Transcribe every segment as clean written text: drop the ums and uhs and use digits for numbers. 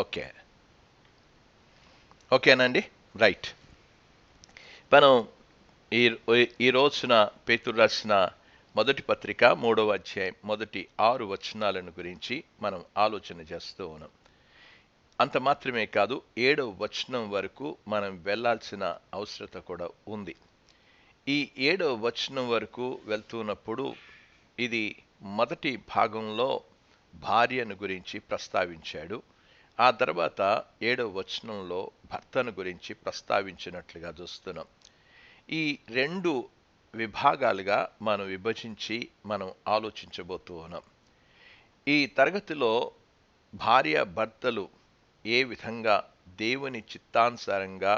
Okay. ఓకేనండి. Right. మనం ఈ ఈ రోజున పేతురు రాసిన మొదటి పత్రిక 3వ అధ్యాయం మొదటి 6 వచనాలను గురించి మనం ఆలోచన చేస్తూ ఉన్నాం. అంత మాత్రమే కాదు, 7వ వచనం వరకు మనం వెళ్ళాల్సిన అవసరత కూడా ఉంది. ఈ 7వ వచనం వరకు వెళ్తున్నప్పుడు ఇది మొదటి భాగంలో భార్యను గురించి ప్రస్తావించాడు. ఆ తర్వాత 7వ వచనంలో భర్తను గురించి ప్రస్తావించినట్లుగా చూస్తున్నాం. ఈ రెండు విభాగాలుగా మనం విభజించి మనం ఆలోచించబోతూ ఉన్నాం. ఈ తరగతిలో భార్య భర్తలు ఏ విధంగా దేవుని చిత్తానుసారంగా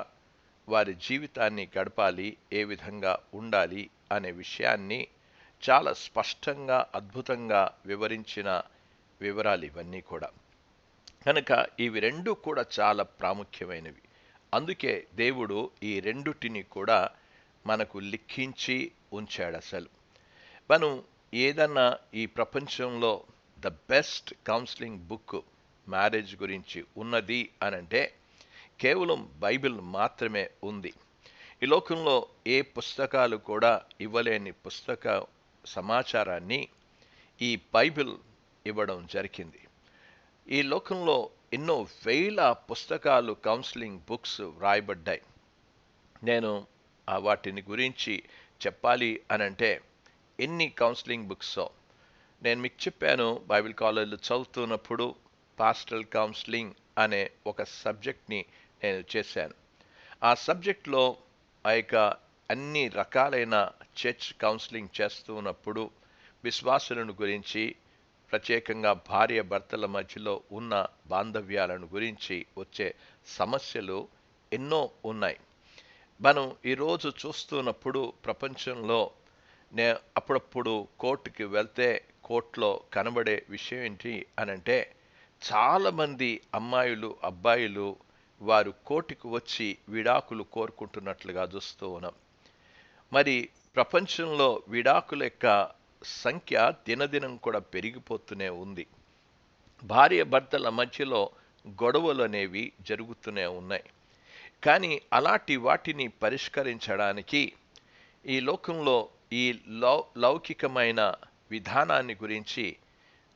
వారి జీవితాన్ని గడపాలి, ఏ విధంగా ఉండాలి అనే విషయాన్ని చాలా స్పష్టంగా అద్భుతంగా వివరించిన వివరాలు ఇవన్నీ కూడా. కనుక ఇవి రెండు కూడా చాలా ప్రాముఖ్యమైనవి. అందుకే దేవుడు ఈ రెండుటిని కూడా మనకు లిఖించి ఉంచాడు. అసలు మనం ఏదన్నా ఈ ప్రపంచంలో the best counselling book marriage గురించి ఉన్నది అనంటే కేవలం బైబిల్ మాత్రమే ఉంది. ఈ లోకంలో ఏ పుస్తకాలు కూడా ఇవ్వలేని పుస్తక సమాచారాన్ని ఈ బైబిల్ ఇవ్వడం జరిగింది. ఈ లోకంలో ఎన్నో వేల పుస్తకాలు కౌన్సిలింగ్ బుక్స్ వ్రాయబడ్డాయి. నేను వాటిని గురించి చెప్పాలి అనంటే ఎన్ని కౌన్సిలింగ్ బుక్స్ నేను మీకు చెప్పాను. బైబిల్ కాలేజీలో చదువుతున్నప్పుడు పాస్టరల్ కౌన్సిలింగ్ అనే ఒక సబ్జెక్ట్ని నేను చేశాను. ఆ సబ్జెక్ట్లో ఆ యొక్క అన్ని రకాలైన చర్చ్ కౌన్సిలింగ్ చేస్తున్నప్పుడు విశ్వాసులను గురించి, ప్రత్యేకంగా భార్య భర్తల మధ్యలో ఉన్న బాంధవ్యాలను గురించి వచ్చే సమస్యలు ఎన్నో ఉన్నాయి. మనం ఈరోజు చూస్తున్నప్పుడు ప్రపంచంలో అప్పుడప్పుడు కోర్టుకి వెళ్తే కోర్టులో కనబడే విషయం ఏంటి అనంటే చాలామంది అమ్మాయిలు అబ్బాయిలు వారు కోర్టుకు వచ్చి విడాకులు కోరుకుంటున్నట్లుగా చూస్తూ ఉన్నాం. మరి ప్రపంచంలో విడాకుల యొక్క సంఖ్య దినదినం కూడా పెరిగిపోతూనే ఉంది. భార్య భర్తల మధ్యలో గొడవలు అనేవి జరుగుతూనే ఉన్నాయి. కానీ అలాంటి వాటిని పరిష్కరించడానికి ఈ లోకంలో ఈ లౌకికమైన విధానాన్ని గురించి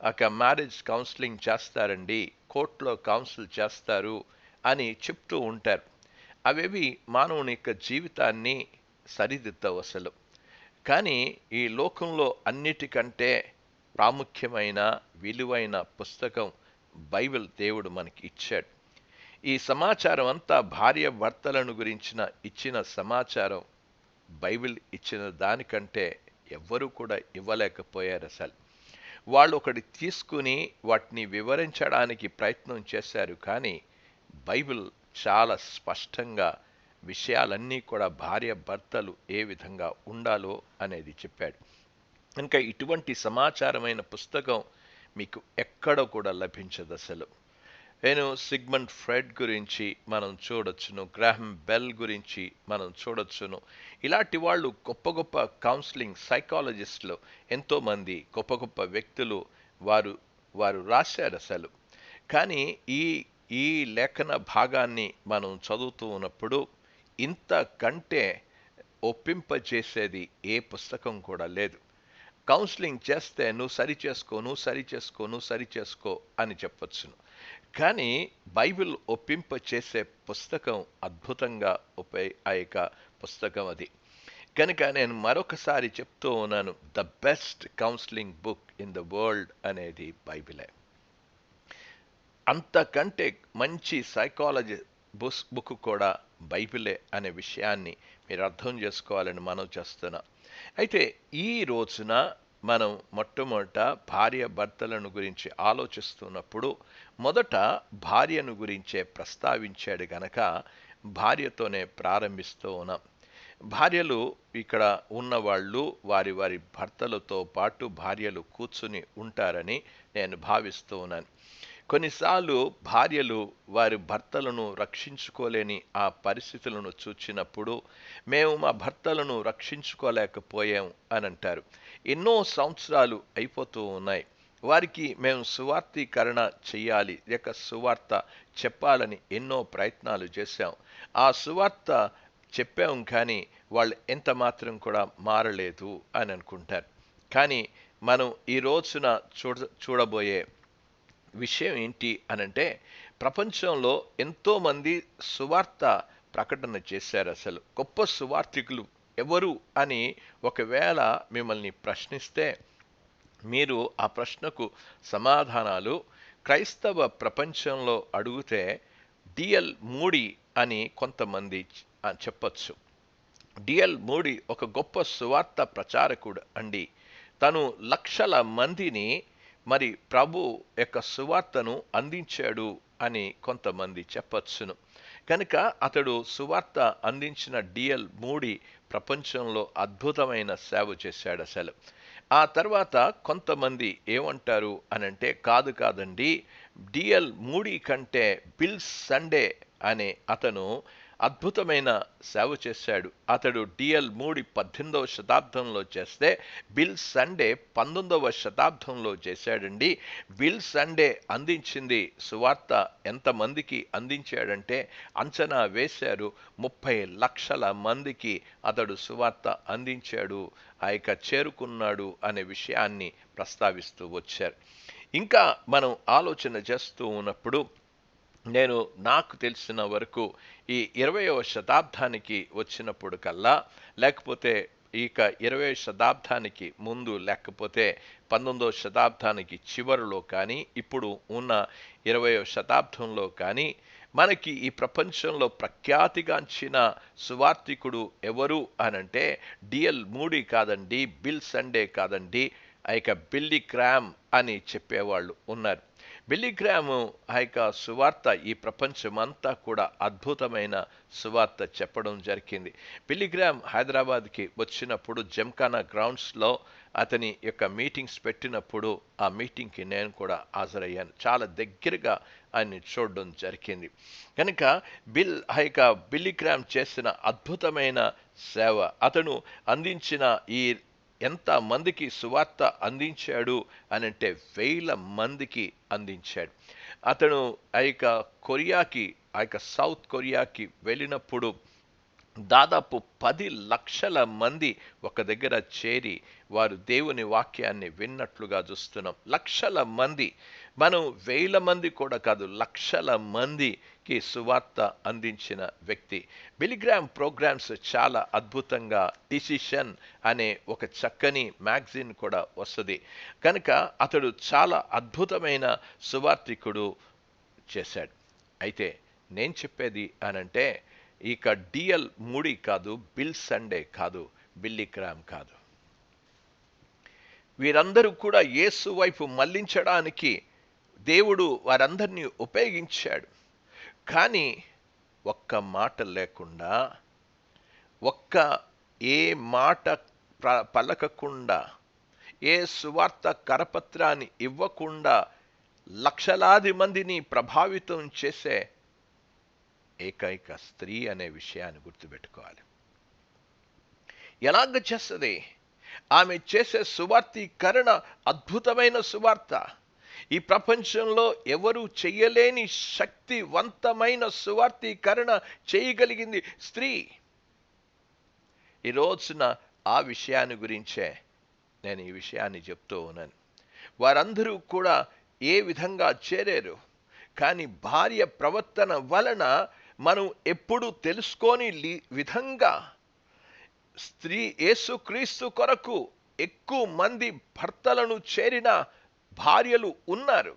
ఒక మ్యారేజ్ కౌన్సిలింగ్ చేస్తారండి, కోర్టులో కౌన్సిల్ చేస్తారు అని చెప్తూ ఉంటారు. అవేవి మానవుని యొక్క జీవితాన్ని సరిదిద్దవు అసలు. కానీ ఈ లోకంలో అన్నిటికంటే ప్రాముఖ్యమైన విలువైన పుస్తకం బైబిల్ దేవుడు మనకి ఇచ్చాడు. ఈ సమాచారం అంతా భార్య భర్తలను గురించిన ఇచ్చిన సమాచారం బైబిల్ ఇచ్చిన దానికంటే ఎవ్వరూ కూడా ఇవ్వలేకపోయారు అసలు. వాళ్ళు ఒకటి తీసుకుని వాటిని వివరించడానికి ప్రయత్నం చేశారు. కానీ బైబిల్ చాలా స్పష్టంగా విషయాలన్నీ కూడా భార్య భర్తలు ఏ విధంగా ఉండాలో అనేది చెప్పాడు. ఇంకా ఇటువంటి సమాచారమైన పుస్తకం మీకు ఎక్కడ కూడా లభించదు అసలు. నేను సిగ్మండ్ ఫ్రెడ్ గురించి మనం చూడొచ్చును, గ్రాహం బెల్ గురించి మనం చూడొచ్చును. ఇలాంటి వాళ్ళు గొప్ప గొప్ప కౌన్సిలింగ్ సైకాలజిస్టులు, ఎంతోమంది గొప్ప గొప్ప వ్యక్తులు వారు రాశారు అసలు. కానీ ఈ లేఖన భాగాన్ని మనం చదువుతూ ఉన్నప్పుడు ఇంతకంటే ఒప్పింపజేసేది ఏ పుస్తకం కూడా లేదు. కౌన్సిలింగ్ చేస్తే నువ్వు సరిచేసుకో అని చెప్పొచ్చును. కానీ బైబిల్ ఒప్పింప చేసే పుస్తకం అద్భుతంగా ఆ యొక్క పుస్తకం అది. కనుక నేను మరొకసారి చెప్తూ ఉన్నాను, the best counselling book in the world అనేది బైబిలే. అంతకంటే మంచి సైకాలజీ బుక్ కూడా బైబిలే అనే విషయాన్ని మీరు అర్థం చేసుకోవాలని మనం చేస్తున్నా. అయితే ఈ రోజున మనం మొట్టమొదట భార్య భర్తలను గురించి ఆలోచిస్తున్నప్పుడు మొదట భార్యను గురించే ప్రస్తావించాడు గనక భార్యతోనే ప్రారంభిస్తూ ఉన్నాం. భార్యలు ఇక్కడ ఉన్నవాళ్ళు వారి వారి భర్తలతో పాటు భార్యలు కూర్చుని ఉంటారని నేను భావిస్తూ ఉన్నాను. కొన్నిసార్లు భార్యలు వారి భర్తలను రక్షించుకోలేని ఆ పరిస్థితులను చూచినప్పుడు మేము మా భర్తలను రక్షించుకోలేకపోయాం అని అంటారు. ఎన్నో సంవత్సరాలు అయిపోతూ ఉన్నాయి. వారికి మేము సువార్తీకరణ చెయ్యాలి, లేక సువార్త చెప్పాలని ఎన్నో ప్రయత్నాలు చేశాం. ఆ సువార్త చెప్పాం, కానీ వాళ్ళు ఎంత మాత్రం కూడా మారలేదు అని అనుకుంటారు. కానీ మనం ఈ రోజున చూడబోయే విషయం ఏంటి అనంటే, ప్రపంచంలో ఎంతోమంది సువార్త ప్రకటన చేశారు. అసలు గొప్ప సువార్థికులు ఎవరు అని ఒకవేళ మిమ్మల్ని ప్రశ్నిస్తే, మీరు ఆ ప్రశ్నకు సమాధానాలు క్రైస్తవ ప్రపంచంలో అడిగితే డిఎల్ మూడీ అని కొంతమంది చెప్పచ్చు. డిఎల్ మూడీ ఒక గొప్ప సువార్త ప్రచారకుడు అండి. తను లక్షల మందిని మరి ప్రభు యొక్క సువార్తను అందించాడు అని కొంతమంది చెప్పచ్చును. కనుక అతడు సువార్త అందించిన డిఎల్ మూడీ ప్రపంచంలో అద్భుతమైన సేవ చేశాడు అసలు. ఆ తర్వాత కొంతమంది ఏమంటారు అనంటే, కాదండి, డిఎల్ మూడీ కంటే బిల్ సండే అనే అతను అద్భుతమైన సేవ చేశాడు. అతడు డిఎల్ మూడీ 18వ శతాబ్దంలో చేస్తే బిల్ సండే 19వ శతాబ్దంలో చేశాడండి. బిల్ సండే అందించింది సువార్త ఎంతమందికి అందించాడంటే, అంచనా వేశారు 30 లక్షల మందికి అతడు సువార్త అందించాడు, చేరుకున్నాడు అనే విషయాన్ని ప్రస్తావిస్తూ వచ్చారు. ఇంకా మనం ఆలోచన చేస్తూ ఉన్నప్పుడు, నేను నాకు తెలిసిన వరకు ఈ 20వ శతాబ్దానికి వచ్చినప్పుడు కల్లా, లేకపోతే ఇక 20వ శతాబ్దానికి ముందు, లేకపోతే 19వ శతాబ్దానికి చివరిలో కానీ, ఇప్పుడు ఉన్న 20వ శతాబ్దంలో కానీ, మనకి ఈ ప్రపంచంలో ప్రఖ్యాతిగాంచిన సువార్థికుడు ఎవరు అనంటే డిఎల్ మూడీ కాదండి, బిల్ సండే కాదండి, బిల్లీ గ్రామ్ అని చెప్పేవాళ్ళు ఉన్నారు. బిల్లీ గ్రామ్ సువార్త ఈ ప్రపంచమంతా కూడా అద్భుతమైన సువార్త చెప్పడం జరిగింది. బిల్లీ గ్రామ్ హైదరాబాద్కి వచ్చినప్పుడు జంఖానా గ్రౌండ్స్లో అతని యొక్క మీటింగ్స్ పెట్టినప్పుడు ఆ మీటింగ్కి నేను కూడా హాజరయ్యాను. చాలా దగ్గరగా ఆయన్ని చూడడం జరిగింది. కనుక బిల్లీ గ్రామ్ చేసిన అద్భుతమైన సేవ, అతను అందించిన ఈ ఎంత మందికి సువార్త అందించాడు అనంటే 1000 మందికి అందించాడు. అతను కొరియాకి, సౌత్ కొరియాకి వెళ్ళినప్పుడు దాదాపు 10 లక్షల మంది ఒక దగ్గర చేరి వారు దేవుని వాక్యాన్ని విన్నట్లుగా చూస్తున్నాం. లక్షల మంది, మనం 1000 మంది కూడా కాదు, లక్షల మందికి సువార్త అందించిన వ్యక్తి. బిల్లీ గ్రామ్ ప్రోగ్రామ్స్ చాలా అద్భుతంగా, డిసిషన్ అనే ఒక చక్కని మ్యాగజైన్ కూడా వస్తుంది. కనుక అతడు చాలా అద్భుతమైన సువార్థికుడు చేశాడు. అయితే నేను చెప్పేది అనంటే, ఇక డిఎల్ మూడీ కాదు, బిల్ సండే కాదు, బిల్లీ గ్రామ్ కాదు, వీరందరూ కూడా యేసు వైపు మళ్లించడానికి దేవుడు వారందరినీ ఉపయోగించాడు. కానీ ఒక్క మాట లేకుండా, ఏ మాట పలకకుండా, ఏ సువార్త కరపత్రాన్ని ఇవ్వకుండా లక్షలాది మందిని ప్రభావితం చేసే ఏకైక స్త్రీ అనే విషయాన్ని గుర్తుపెట్టుకోవాలి. ఎలాగ చేస్తుంది? ఆమె చేసే సువార్తీకరణ అద్భుతమైన సువార్త. ఈ ప్రపంచంలో ఎవరు చెయ్యలేని శక్తివంతమైన సువార్తీకరణ చేయగలిగింది స్త్రీ. ఈ రోజున ఆ విషయాన్ని గురించే నేను ఈ విషయాన్ని చెప్తూ ఉన్నాను. వారందరూ కూడా ఏ విధంగా చేరారు, కానీ భార్య ప్రవర్తన వలన మనం ఎప్పుడు తెలుసుకోని విధంగా యేసుక్రీస్తు కొరకు ఎక్కువ మంది భర్తలను చేరిన భార్యలు ఉన్నారు.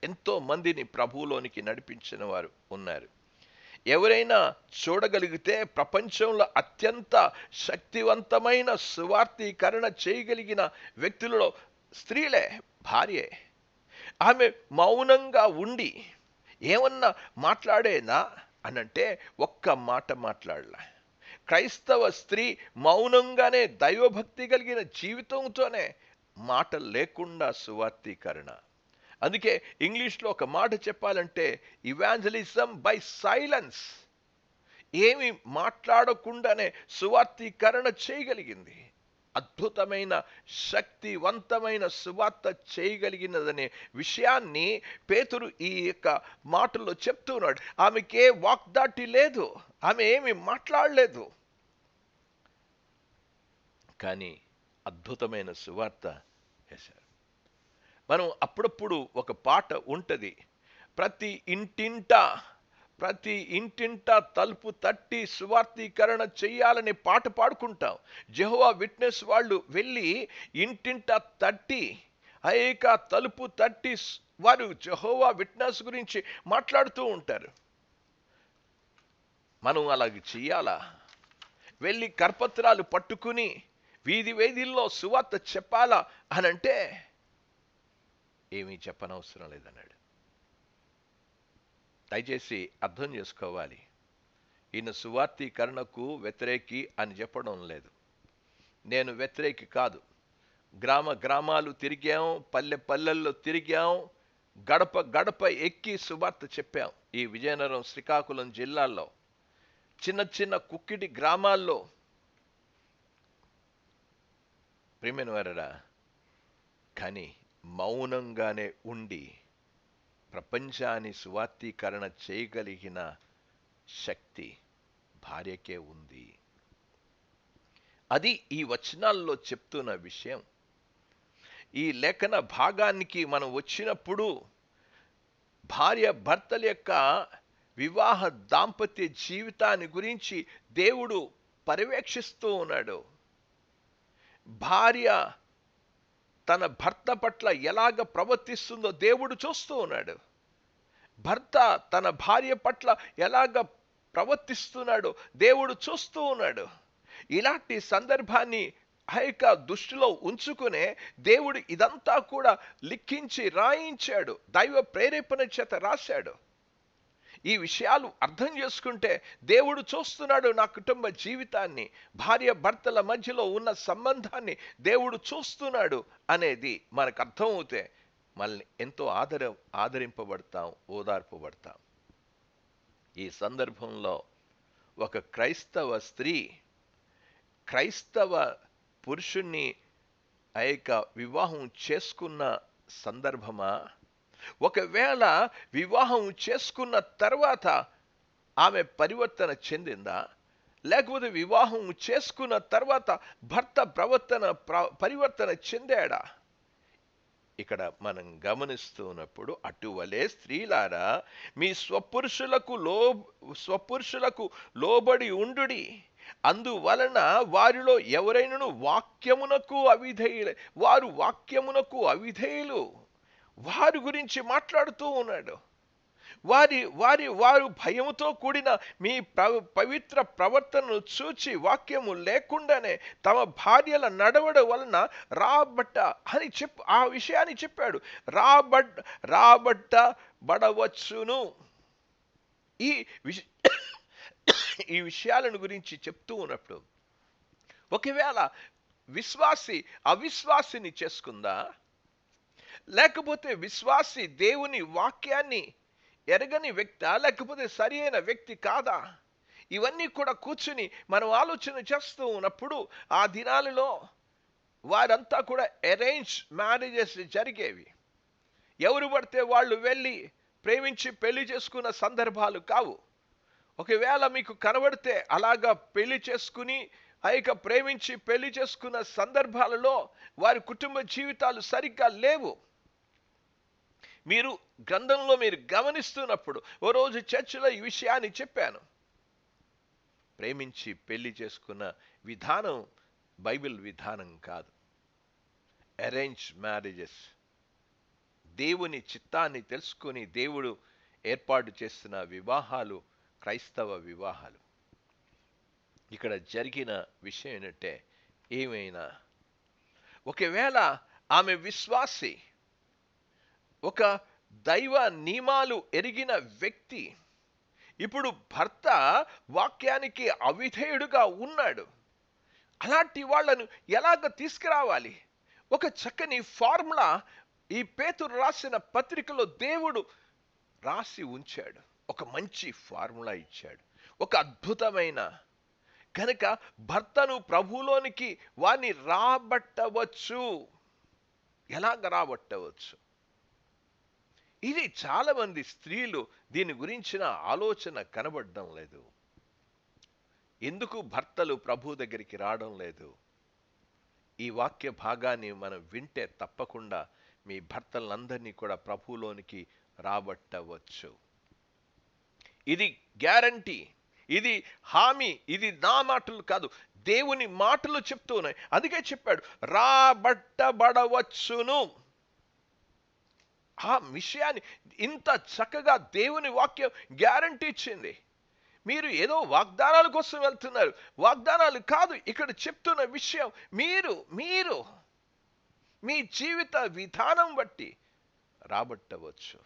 ఎంతో మందిని ప్రభువులోనికి నడిపించిన వారు ఉన్నారు. ఎవరైనా చూడగలిగితే ప్రపంచంలో అత్యంత శక్తివంతమైన సువార్తీకరణ చేయగలిగిన వ్యక్తులలో స్త్రీలే, భార్యే. ఆమె మౌనంగా ఉండి ఏమన్నా మాట్లాడేనా అనంటే ఒక్క మాట మాట్లాడలే. క్రైస్తవ స్త్రీ మౌనంగానే, దైవభక్తి కలిగిన జీవితంతోనే, మాట లేకుండా సువార్తీకరణ. అందుకే ఇంగ్లీష్లో ఒక మాట చెప్పాలంటే ఇవాంజలిజం బై సైలెన్స్. ఏమి మాట్లాడకుండానే సువార్తీకరణ చేయగలిగింది. అద్భుతమైన శక్తివంతమైన సువార్త చేయగలిగినదనే విషయాన్ని పేతురు ఈ యొక్క మాటల్లో చెప్తున్నాడు. ఆమెకే వాగ్దాటి లేదు, ఆమె ఏమి మాట్లాడలేదు, కానీ అద్భుతమైన సువార్త వేశారు. మనం అప్పుడప్పుడు ఒక పాట ఉంటుంది, ప్రతి ఇంటింట తలుపు తట్టి సువార్తీకరణ చెయ్యాలని పాట పాడుకుంటాం. యెహోవా విట్నెస్ వాళ్ళు వెళ్ళి ఇంటింట తట్టి, తలుపు తట్టి వారు యెహోవా విట్నెస్ గురించి మాట్లాడుతూ ఉంటారు. మనం అలాగే చెయ్యాలా? వెళ్ళి కరపత్రాలు పట్టుకుని వీధిలో సువార్త చెప్పాలా అనంటే ఏమీ చెప్పనవసరం లేదన్నాడు. దయచేసి అర్థం చేసుకోవాలి, ఈయన సువార్తీకరణకు వ్యతిరేకి అని చెప్పడం లేదు. నేను వ్యతిరేకి కాదు. గ్రామాలు తిరిగాం, పల్లెల్లో తిరిగాం, గడప ఎక్కి సువార్త చెప్పాం. ఈ విజయనగరం, శ్రీకాకుళం జిల్లాల్లో చిన్న కుక్కిటి గ్రామాల్లో. ప్రియమైన వారరా, కానీ మౌనంగానే ఉండి ప్రపంచాన్ని సువార్తీకరణ చేయగలిగిన శక్తి భార్యకే ఉంది. అది ఈ వచనాల్లో చెప్తున్న విషయం. ఈ లేఖన భాగానికి మనం వచ్చినప్పుడు భార్య భర్తల యొక్క వివాహ దాంపత్య జీవితాన్ని గురించి దేవుడు పర్యవేక్షిస్తూ ఉన్నాడు. భార్య తన భర్త పట్ల ఎలాగ ప్రవర్తిస్తుందో దేవుడు చూస్తూ ఉన్నాడు. భర్త తన భార్య పట్ల ఎలాగ ప్రవర్తిస్తున్నాడో దేవుడు చూస్తూ ఉన్నాడు. ఇలాంటి సందర్భాన్ని దృష్టిలో ఉంచుకునే దేవుడు ఇదంతా కూడా లిఖించి రాయించాడు, దైవ ప్రేరేపణ చేత రాశాడు. ఈ విషయాలు అర్థం చేసుకుంటే దేవుడు చూస్తున్నాడు నా కుటుంబ జీవితాన్ని, భార్య భర్తల మధ్యలో ఉన్న సంబంధాన్ని దేవుడు చూస్తున్నాడు అనేది మనకు అర్థమవుతే మనల్ని ఎంతో ఆదరింపబడతాం, ఓదార్పబడతాం. ఈ సందర్భంలో ఒక క్రైస్తవ స్త్రీ క్రైస్తవ పురుషుణ్ణి వివాహం చేసుకున్న సందర్భమా? ఒకవేళ వివాహం చేసుకున్న తర్వాత ఆమె పరివర్తన చెందిందా? లేకపోతే వివాహం చేసుకున్న తర్వాత భర్త పరివర్తన చెందాడా? ఇక్కడ మనం గమనిస్తున్నప్పుడు, అటువలే స్త్రీలారా మీ స్వపురుషులకు లోబడి ఉండుడి, అందువలన వారిలో ఎవరైనను వాక్యమునకు అవిధేయులు. వారి గురించి మాట్లాడుతూ ఉన్నాడు. వారు భయముతో కూడిన మీ పవిత్ర ప్రవర్తనను చూచి వాక్యము లేకుండానే తమ భార్యల నడవడ వలన రాబట్ట అని ఆ విషయాన్ని చెప్పాడు. రాబట్టబడవచ్చును. ఈ విషయాలను గురించి చెప్తూ ఉన్నప్పుడు, ఒకవేళ విశ్వాసి అవిశ్వాసిని చేసుకుందా, లేకపోతే విశ్వాసి దేవుని వాక్యాన్ని ఎరగని వ్యక్తి, లేకపోతే సరి అయిన వ్యక్తి కాదా? ఇవన్నీ కూడా కూర్చుని మనం ఆలోచన చేస్తూ ఉన్నప్పుడు, ఆ దినాలలో వారంతా కూడా అరేంజ్ మ్యారేజెస్ జరిగేవి. ఎవరు పడితే వాళ్ళు వెళ్ళి ప్రేమించి పెళ్లి చేసుకున్న సందర్భాలు కావు. ఒకవేళ మీకు కనబడితే అలాగా పెళ్లి చేసుకుని ప్రేమించి పెళ్లి చేసుకున్న సందర్భాలలో వారి కుటుంబ జీవితాలు సరిగ్గా లేవు. గ్రంథంలో మీరు గమనిస్తున్నప్పుడు, ఓ రోజు చర్చిలో ఈ విషయాన్ని చెప్పాను. ప్రేమించి పెళ్లి చేసుకున్న విధానం బైబిల్ విధానం కాదు. అరేంజ్ మ్యారేజెస్, దేవుని చిత్తాన్ని తెలుసుకొని దేవుడు ఏర్పాటు చేస్తున్న వివాహాలు క్రైస్తవ వివాహాలు. ఇక్కడ జరిగిన విషయం ఏంటంటే, ఏమైనా ఒకవేళ ఆమె విశ్వాసి, ఒక దైవ నియమాలు ఎరిగిన వ్యక్తి, ఇప్పుడు భర్త వాక్యానికి అవిధేయుడుగా ఉన్నాడు, అలాంటి వాళ్లను ఎలాగ తీసుకురావాలి? ఒక చక్కని ఫార్ములా ఈ పేతురు రాసిన పత్రికలో దేవుడు రాసి ఉంచాడు. ఒక మంచి ఫార్ములా ఇచ్చాడు. ఒక అద్భుతమైన కనుక భర్తను ప్రభువులోనికి వారిని రాబట్టవచ్చు. ఎలాగ రాబట్టవచ్చు? ఇది చాలామంది స్త్రీలు దీని గురించిన ఆలోచన కనబడడం లేదు. ఎందుకు భర్తలు ప్రభు దగ్గరికి రావడం లేదు? ఈ వాక్య భాగాన్ని మనం వింటే తప్పకుండా మీ భర్తలందరినీ కూడా ప్రభువులోనికి రాబట్టవచ్చు. ఇది గ్యారంటీ, ఇది హామీ, ఇది నా మాటలు కాదు, దేవుని మాటలు చెప్తూ ఉన్నాయి. అందుకే చెప్పాడు రాబట్టబడవచ్చును. ఆ విషయాన్ని ఇంత చక్కగా దేవుని వాక్యం గ్యారంటీ ఇచ్చింది. మీరు ఏదో వాగ్దానాల కోసం వెళ్తున్నారు, వాగ్దానాలు కాదు ఇక్కడ చెప్తున్న విషయం. మీరు మీరు మీ జీవిత విధానం బట్టి రాబట్టవచ్చు.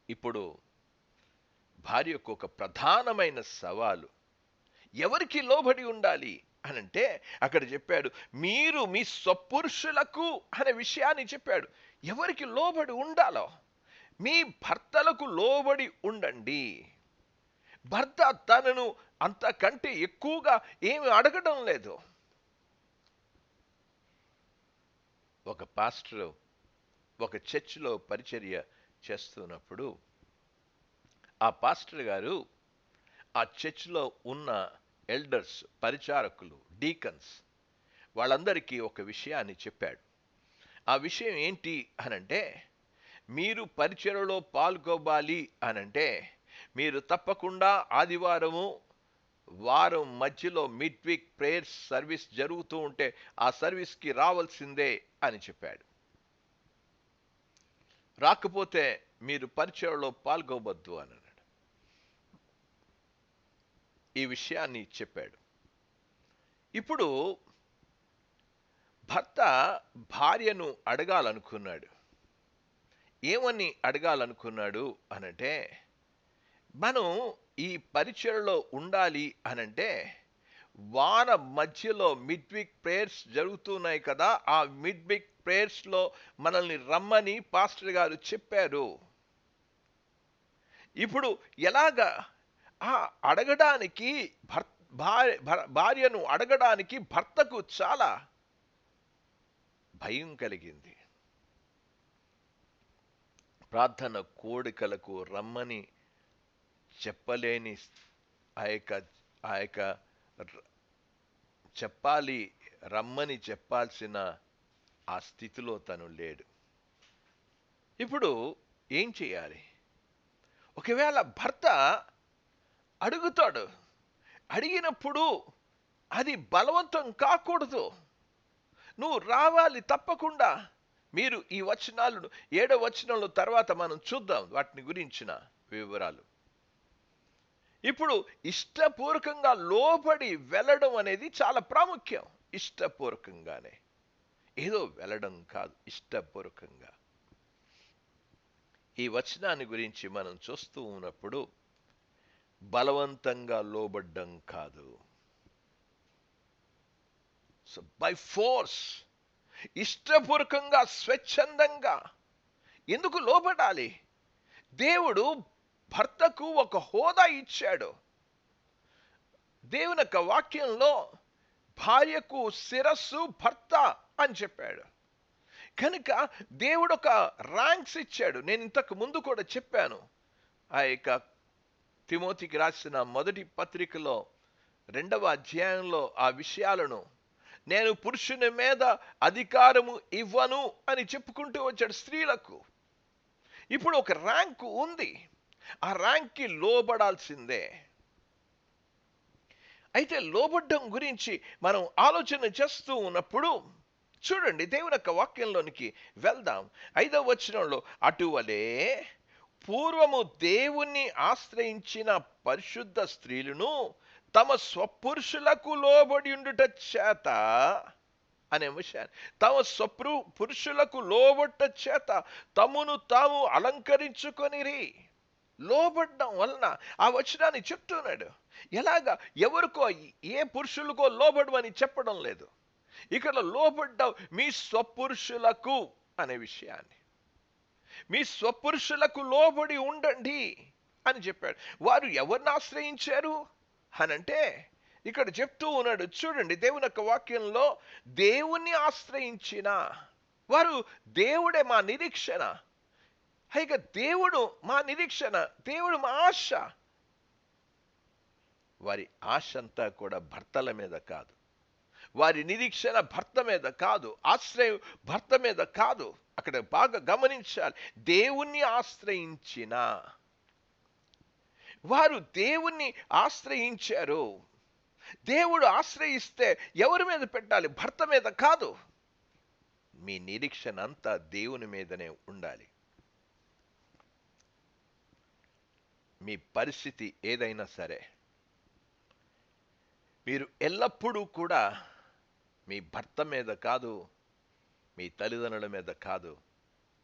ఇప్పుడు భార్యకు ఒక ప్రధానమైన సవాలు, ఎవరికి లోబడి ఉండాలి అనంటే అక్కడ చెప్పాడు మీరు మీ స్వపురుషులకు అనే విషయాన్ని చెప్పాడు. ఎవరికి లోబడి ఉండాలో? మీ భర్తలకు లోబడి ఉండండి. భర్త తనను అంతకంటే ఎక్కువగా ఏమి అడగడం లేదు. ఒక పాస్టర్ ఒక చర్చిలో పరిచర్య చేస్తున్నప్పుడు ఆ పాస్టర్ గారు ఆ చర్చిలో ఉన్న ఎల్డర్స్, పరిచారకులు, డీకన్స్ వాళ్ళందరికీ ఒక విషయాన్ని చెప్పాడు. ఆ విషయం ఏంటి అనంటే, మీరు పరిచర్యలో పాల్గొవాలి అనంటే మీరు తప్పకుండా ఆదివారము వారం మధ్యలో మిడ్ వీక్ ప్రేయర్స్ సర్వీస్ జరుగుతూ ఉంటే ఆ సర్వీస్కి రావాల్సిందే అని చెప్పాడు. రాకపోతే మీరు పరిచర్యలో పాల్గొవద్దు అని అన్నాడు. ఈ విషయాన్ని చెప్పాడు. ఇప్పుడు భర్త భార్యను అడగాలనుకున్నాడు. ఏమని అడగాలనుకున్నాడు అనంటే, మనం ఈ పరిచర్యలో ఉండాలి అనంటే వార మధ్యలో మిడ్ వీక్ ప్రేయర్స్ జరుగుతున్నాయి కదా, ఆ మిడ్ వీక్ ప్రేయర్స్లో మనల్ని రమ్మని పాస్టర్ గారు చెప్పారు. ఇప్పుడు ఎలాగా అడగడానికి భార్యను అడగడానికి భర్తకు చాలా భయం కలిగింది. ప్రార్థన కోడికలకు రమ్మని చెప్పలేని ఆ యొక్క చెప్పాలి, రమ్మని చెప్పాల్సిన ఆ స్థితిలో తను లేడు. ఇప్పుడు ఏం చేయాలి? ఒకవేళ భర్త అడుగుతాడు, అడిగినప్పుడు అది బలవంతం కాకూడదు. నువ్వు రావాలి తప్పకుండా. మీరు ఈ వచనాలను 7వ వచనంలో తర్వాత మనం చూద్దాం వాటిని గురించిన వివరాలు. ఇప్పుడు ఇష్టపూర్వకంగా లోబడి వెళ్ళడం అనేది చాలా ప్రాముఖ్యం. ఇష్టపూర్వకంగానే, ఏదో వెళ్ళడం కాదు, ఇష్టపూర్వకంగా. ఈ వచనాన్ని గురించి మనం చూస్తూ ఉన్నప్పుడు బలవంతంగా లోబడ్డం కాదు, సో బై ఫోర్స్, ఇష్టపూర్వకంగా, స్వచ్ఛందంగా. ఎందుకు లోబడాలి? దేవుడు భర్తకు ఒక హోదా ఇచ్చాడు. దేవుని యొక్క వాక్యంలో భార్యకు శిరస్సు భర్త అని చెప్పాడు. కనుక దేవుడు ఒక ర్యాంక్స్ ఇచ్చాడు. నేను ఇంతకు ముందు కూడా చెప్పాను. ఆ యొక్క తిమోతికి రాసిన మొదటి పత్రికలో 2వ అధ్యాయంలో ఆ విషయాలను, నేను పురుషుని మీద అధికారము ఇవ్వను అని చెప్పుకుంటూ వచ్చాడు స్త్రీలకు. ఇప్పుడు ఒక ర్యాంకు ఉంది, ఆ ర్యాంక్కి లోబడాల్సిందే. అయితే లోబడ్డం గురించి మనం ఆలోచన చేస్తూ ఉన్నప్పుడు చూడండి, దేవుని యొక్క వాక్యంలోనికి వెళ్దాం. 5వ వచనంలో, అటువలే పూర్వము దేవుణ్ణి ఆశ్రయించిన పరిశుద్ధ స్త్రీలను తమ స్వపురుషులకు లోబడి ఉండుట చేత అనే విషయాన్ని, తమ పురుషులకు లోబట్ట చేత తమను తాము అలంకరించుకొనిరి. లోబడ్డం వలన ఆ వచనాన్ని చెప్తున్నాడు. ఎలాగా? ఎవరికో, ఏ పురుషులకో లోబడమని చెప్పడం లేదు. ఇక్కడ లోబడ్డం మీ స్వపురుషులకు అనే విషయాన్ని, మీ స్వపురుషులకు లోబడి ఉండండి అని చెప్పాడు. వారు ఎవరిని ఆశ్రయించారు అనంటే ఇక్కడ చెప్తూ ఉన్నాడు. చూడండి, దేవుని యొక్క వాక్యంలో దేవుణ్ణి ఆశ్రయించిన వారు దేవుడే మా నిరీక్షణ. ఇక దేవుడు మా నిరీక్షణ, దేవుడు మా ఆశ. వారి ఆశ అంతా కూడా భర్తల మీద కాదు, వారి నిరీక్షణ భర్త మీద కాదు, ఆశ్రయం భర్త మీద కాదు. అక్కడ బాగా గమనించాలి. దేవుణ్ణి ఆశ్రయించిన వారు దేవుణ్ణి ఆశ్రయించారు. దేవుడు ఆశ్రయిస్తే ఎవరి మీద పెట్టాలి? భర్త మీద కాదు. మీ నిరీక్షణ అంతా దేవుని మీదనే ఉండాలి. మీ పరిస్థితి ఏదైనా సరే, మీరు ఎల్లప్పుడూ కూడా మీ భర్త మీద కాదు, మీ తల్లిదండ్రుల మీద కాదు,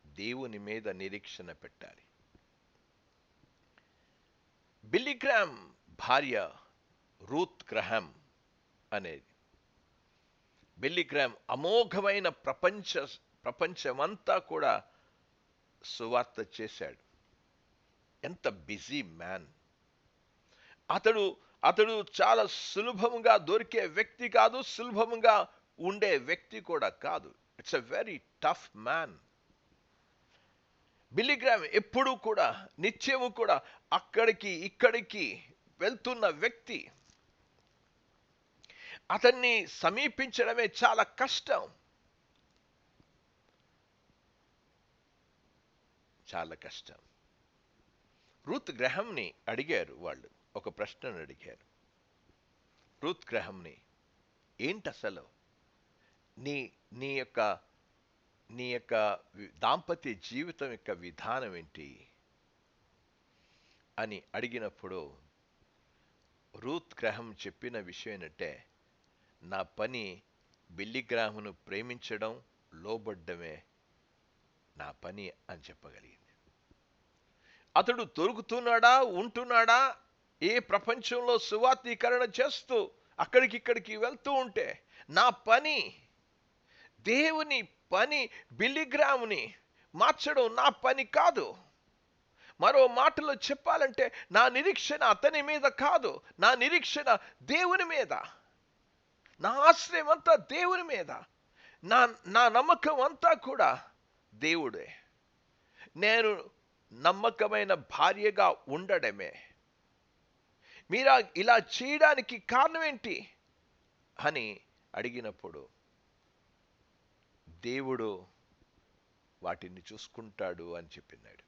దేవుని మీద నిరీక్షణ పెట్టాలి. బిల్లీ గ్రామ్ భార్య రూత్ గ్రహాం అనేది. బిల్లీ గ్రామ్ అమోఘమైన ప్రపంచమంతా కూడా సువార్త చేశాడు. ఎంత బిజీ మ్యాన్! అతడు చాలా సులభంగా దొరికే వ్యక్తి కాదు, సులభంగా ఉండే వ్యక్తి కూడా కాదు. It's a very tough man. Billy Graham ఎప్పుడూ కూడా నిత్యము కూడా అక్కడికి ఇక్కడికి వెళ్తున్న వ్యక్తి. అతన్ని సమీపించడమే చాలా కష్టం, చాలా కష్టం. రూత్ గ్రహాంని అడిగారు, వాళ్ళు ఒక ప్రశ్నను అడిగారు. రూత్ గ్రహాంని, ఏంటి అసలు నీ నీ యొక్క నీ యొక్క దాంపత్య జీవితం యొక్క విధానం ఏంటి అని అడిగినప్పుడు రూత్ గ్రహాం చెప్పిన విషయం ఏంటంటే, నా పని బిల్లీ గ్రాహాంను ప్రేమించడం, లోబడ్డమే నా పని అని చెప్పగలిగింది. అతడు దొరుకుతున్నాడా, ఉంటున్నాడా, ఏ ప్రపంచంలో సువార్తీకరణ చేస్తూ అక్కడికిక్కడికి వెళ్తూ ఉంటే, నా పని, దేవుని పని బిల్లీ గ్రాహాంని మార్చడం నా పని కాదు. మరో మాటలో చెప్పాలంటే, నా నిరీక్షణ అతని మీద కాదు, నా నిరీక్షణ దేవుని మీద, నా ఆశ్రయం అంతా దేవుని మీద, నా నమ్మకం అంతా కూడా దేవుడే. నేను నమ్మకమైన భార్యగా ఉండడమే. మీరు ఇలా చేయడానికి కారణం ఏంటి అని అడిగినప్పుడు, దేవుడు వాటిని చూసుకుంటాడు అని చెప్పినాడు.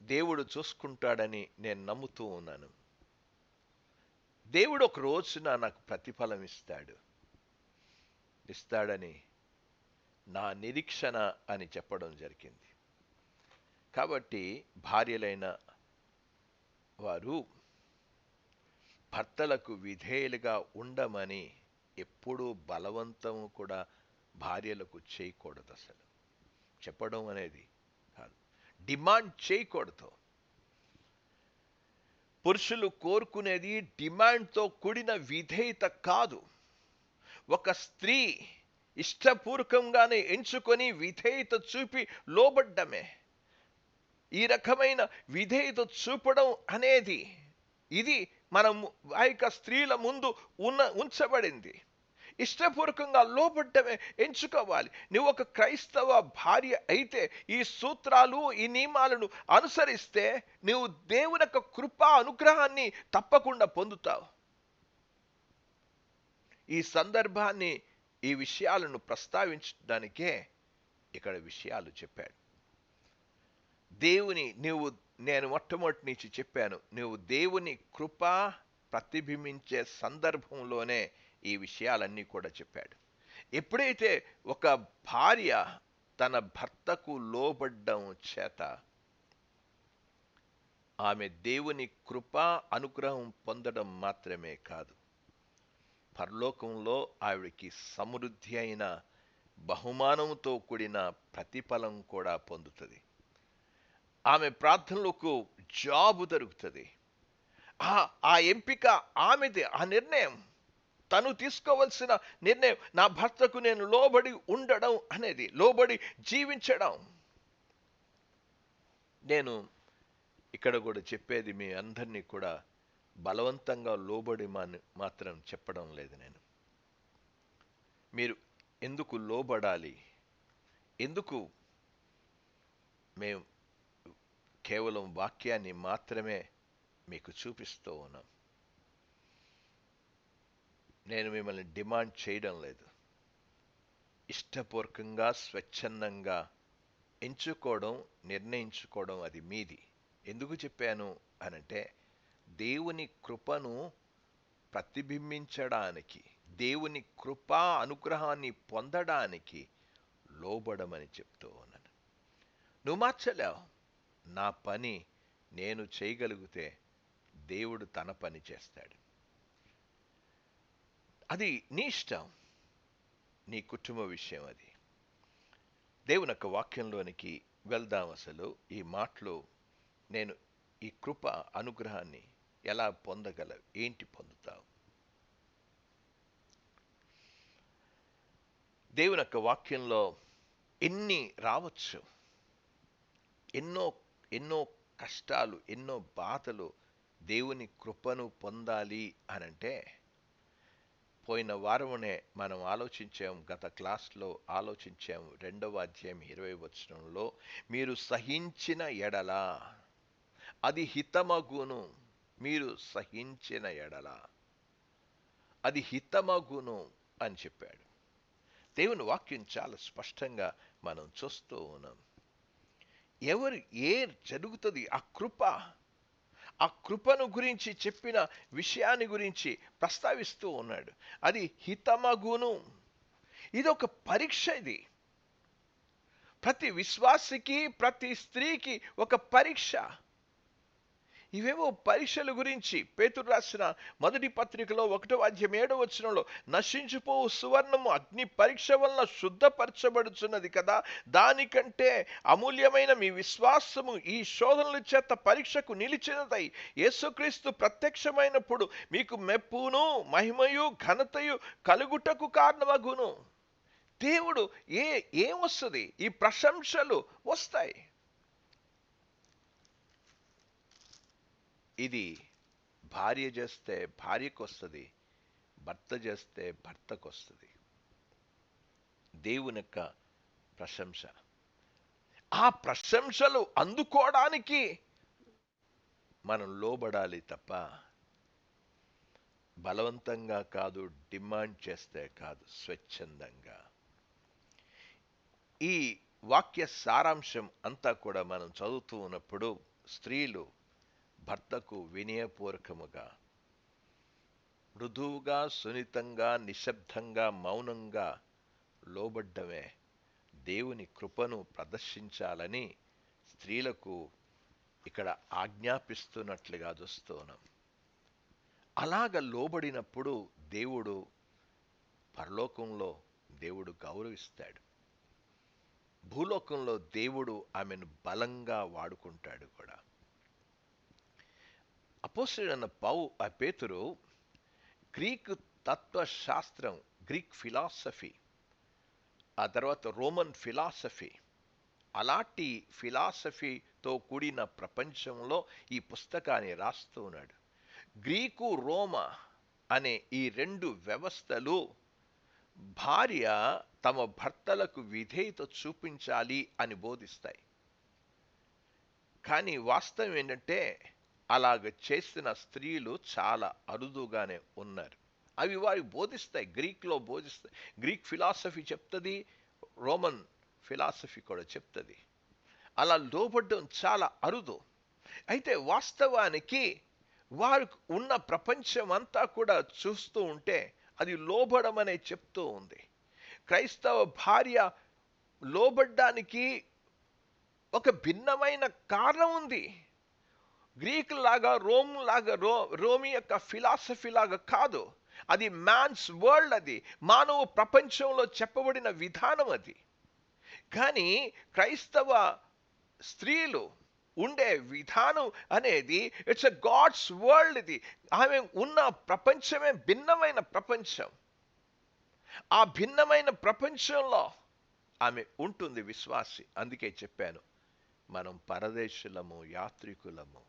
దేవుడు చూసుకుంటాడని నేను నమ్ముతూ ఉన్నాను. దేవుడు ఒక రోజున నాకు ప్రతిఫలం ఇస్తాడని నా నిరీక్షణ అని చెప్పడం జరిగింది. కాబట్టి భార్యలైన వారు భర్తలకు విధేయులుగా ఉండమని ఎప్పుడూ బలవంతము కూడా భార్యలకు చేయకూడదు. అసలు చెప్పడం అనేది కాదు, డిమాండ్ చేయకూడదు. పురుషులు కోరుకునేది డిమాండ్తో కూడిన విధేయత కాదు. ఒక స్త్రీ ఇష్టపూర్వకంగానే ఎంచుకొని విధేయత చూపి లోబడ్డమే. ఈ రకమైన విధేయత చూపడం అనేది ఇది మనం ఆ యొక్క స్త్రీల ముందు ఉంచబడింది. ఇష్టపూర్వకంగా లోబడ్డమే ఎంచుకోవాలి. నువ్వు ఒక క్రైస్తవ భార్య అయితే ఈ సూత్రాలు, ఈ నియమాలను అనుసరిస్తే నువ్వు దేవుని యొక్క కృపా అనుగ్రహాన్ని తప్పకుండా పొందుతావు. ఈ సందర్భాన్ని, ఈ విషయాలను ప్రస్తావించడానికే ఇక్కడ విషయాలు చెప్పాడు. నేను మొట్టమొదటి నుంచి చెప్పాను, నువ్వు దేవుని కృప ప్రతిబింబించే సందర్భంలోనే ఈ విషయాలన్నీ కూడా చెప్పాడు. ఎప్పుడైతే ఒక భార్య తన భర్తకు లోబడ్డం చేత ఆమె దేవుని కృప అనుగ్రహం పొందడం మాత్రమే కాదు, పరలోకంలో ఆవిడికి సమృద్ధి అయిన బహుమానంతో కూడిన ప్రతిఫలం కూడా పొందుతుంది. ఆమె ప్రార్థనలకు జాబు దొరుకుతుంది. ఆ ఎంపిక ఆమెది, ఆ నిర్ణయం తను తీసుకోవలసిన నిర్ణయం. నా భర్తకు నేను లోబడి ఉండడం అనేది, లోబడి జీవించడం. నేను ఇక్కడ కూడా చెప్పేది మీ అందరినీ కూడా బలవంతంగా లోబడి మాత్రం చెప్పడం లేదు నేను. మీరు ఎందుకు లోబడాలి, ఎందుకు మేము కేవలం వాక్యాన్ని మాత్రమే మీకు చూపిస్తూ ఉన్నాం. నేను మిమ్మల్ని డిమాండ్ చేయడం లేదు. ఇష్టపూర్వకంగా స్వచ్ఛందంగా ఎంచుకోవడం, నిర్ణయించుకోవడం అది మీది. ఎందుకు చెప్పాను అనంటే, దేవుని కృపను ప్రతిబింబించడానికి, దేవుని కృపా అనుగ్రహాన్ని పొందడానికి లోబడమని చెప్తూ ఉన్నాను. నువ్వు మార్చలేవు. నా పని నేను చేయగలిగితే దేవుడు తన పని చేస్తాడు. అది నీ ఇష్టం, నీ కుటుంబ విషయం. అది దేవుని యొక్క వాక్యంలోనికి వెళ్దాం. అసలు ఈ మాటలు నేను ఈ కృప అనుగ్రహాన్ని ఎలా పొందగలవు, ఏంటి పొందుతావు? దేవుని యొక్క వాక్యంలో ఎన్ని రావచ్చు, ఎన్నో ఎన్నో కష్టాలు, ఎన్నో బాధలు. దేవుని కృపను పొందాలి అనంటే, పోయిన వారమునే మనం ఆలోచించాము, గత క్లాస్లో ఆలోచించాము. 2వ అధ్యాయం 20వ వచనంలో, మీరు సహించిన ఎడల అది హితమగును. మీరు సహించిన ఎడల అది హితమగును అని చెప్పాడు. దేవుని వాక్యం చాలా స్పష్టంగా మనం చూస్తూ ఉన్నాం. ఏ జరుగుతుంది, ఆ కృపను గురించి చెప్పిన విషయాన్ని గురించి ప్రస్తావిస్తూ ఉన్నాడు. అది హితమగును. ఇది ఒక పరీక్ష. ఇది ప్రతి విశ్వాసికి, ప్రతి స్త్రీకి ఒక పరీక్ష. ఇవేవో పరీక్షల గురించి పేతురు రాసిన మొదటి పత్రికలో 1వ అధ్యాయం 7వ వచనంలో, నశించిపోవు సువర్ణము అగ్ని పరీక్ష వలన శుద్ధపరచబడుచున్నది కదా, దానికంటే అమూల్యమైన మీ విశ్వాసము ఈ శోధనల చేత పరీక్షకు నిలిచినదై యేసుక్రీస్తు ప్రత్యక్షమైనప్పుడు మీకు మెప్పును మహిమయు ఘనతయు కలుగుటకు కారణమగును. దేవుడు ఏమొస్తుంది? ఈ ప్రశంసలు వస్తాయి. ఇది భార్య చేస్తే భార్యకు వస్తుంది, భర్త చేస్తే భర్తకు వస్తుంది. దేవుని యొక్క ప్రశంస. ఆ ప్రశంసలు అందుకోవడానికి మనం లోబడాలి తప్ప బలవంతంగా కాదు, డిమాండ్ చేస్తే కాదు, స్వచ్ఛందంగా. ఈ వాక్య సారాంశం అంతా కూడా మనం చదువుతూ ఉన్నప్పుడు, స్త్రీలు భర్తకు వినయపూర్వకముగా, మృదువుగా, సున్నితంగా, నిశ్శబ్దంగా, మౌనంగా లోబడ్డమే దేవుని కృపను ప్రదర్శించాలని స్త్రీలకు ఇక్కడ ఆజ్ఞాపిస్తున్నట్లుగా చూస్తున్నాం. అలాగ లోబడినప్పుడు దేవుడు పరలోకంలో దేవుడు గౌరవిస్తాడు. భూలోకంలో దేవుడు ఆమెను బలంగా వాడుకుంటాడు కూడా. అపోస్తలుడైన పేతురు గ్రీకు తత్వశాస్త్రం, గ్రీక్ ఫిలాసఫీ, ఆ తర్వాత రోమన్ ఫిలాసఫీ, అలాంటి ఫిలాసఫీతో కూడిన ప్రపంచంలో ఈ పుస్తకాన్ని రాస్తూ ఉన్నాడు. గ్రీకు, రోమా అనే ఈ 2 వ్యవస్థలు భార్య తమ భర్తలకు విధేయత చూపించాలి అని బోధిస్తాయి. కానీ వాస్తవం ఏంటంటే, అలాగ చేసిన స్త్రీలు చాలా అరుదుగానే ఉన్నారు. అవి వారి బోధిస్తాయి, గ్రీక్లో బోధిస్తాయి. గ్రీక్ ఫిలాసఫీ చెప్తుంది, రోమన్ ఫిలాసఫీ కూడా చెప్తుంది. అలా లోబడ్డం చాలా అరుదు. అయితే వాస్తవానికి వారు ఉన్న ప్రపంచం అంతా కూడా చూస్తూ ఉంటే అది లోబడమనే చెప్తూ ఉంది. క్రైస్తవ భార్య లోబడ్డానికి ఒక భిన్నమైన కారణం ఉంది. గ్రీక్ లాగా, రోమి యొక్క ఫిలాసఫీ లాగా కాదు. అది మ్యాన్స్ వరల్డ్, అది మానవ ప్రపంచంలో చెప్పబడిన విధానం అది. కానీ క్రైస్తవ స్త్రీలు ఉండే విధానం అనేది ఇట్స్ ఎ గాడ్స్ వరల్డ్. ఇది ఆమె ఉన్న ప్రపంచమే భిన్నమైన ప్రపంచం. ఆ భిన్నమైన ప్రపంచంలో ఆమె ఉంటుంది విశ్వాసి. అందుకే చెప్పాను, మనం పరదేశులము, యాత్రికులము.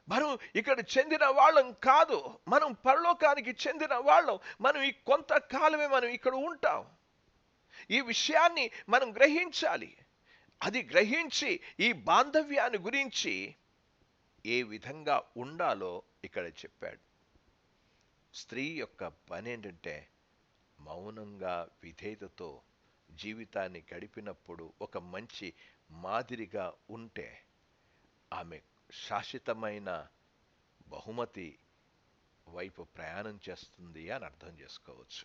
మనం ఇక్కడ చెందిన వాళ్ళం కాదు. మనం పరలోకానికి చెందిన వాళ్ళం. మనం ఈ కొంతకాలమే మనం ఇక్కడ ఉంటాం. ఈ విషయాన్ని మనం గ్రహించాలి. అది గ్రహించి ఈ బాంధవ్యాన్ని గురించి ఏ విధంగా ఉండాలో ఇక్కడ చెప్పాడు. స్త్రీ యొక్క పని ఏంటంటే మౌనంగా విధేయతతో జీవితాన్ని గడిపినప్పుడు ఒక మంచి మాదిరిగా ఉంటే ఆమె శాశ్వతమైన బహుమతి వైపు ప్రయాణం చేస్తుంది అని అర్థం చేసుకోవచ్చు.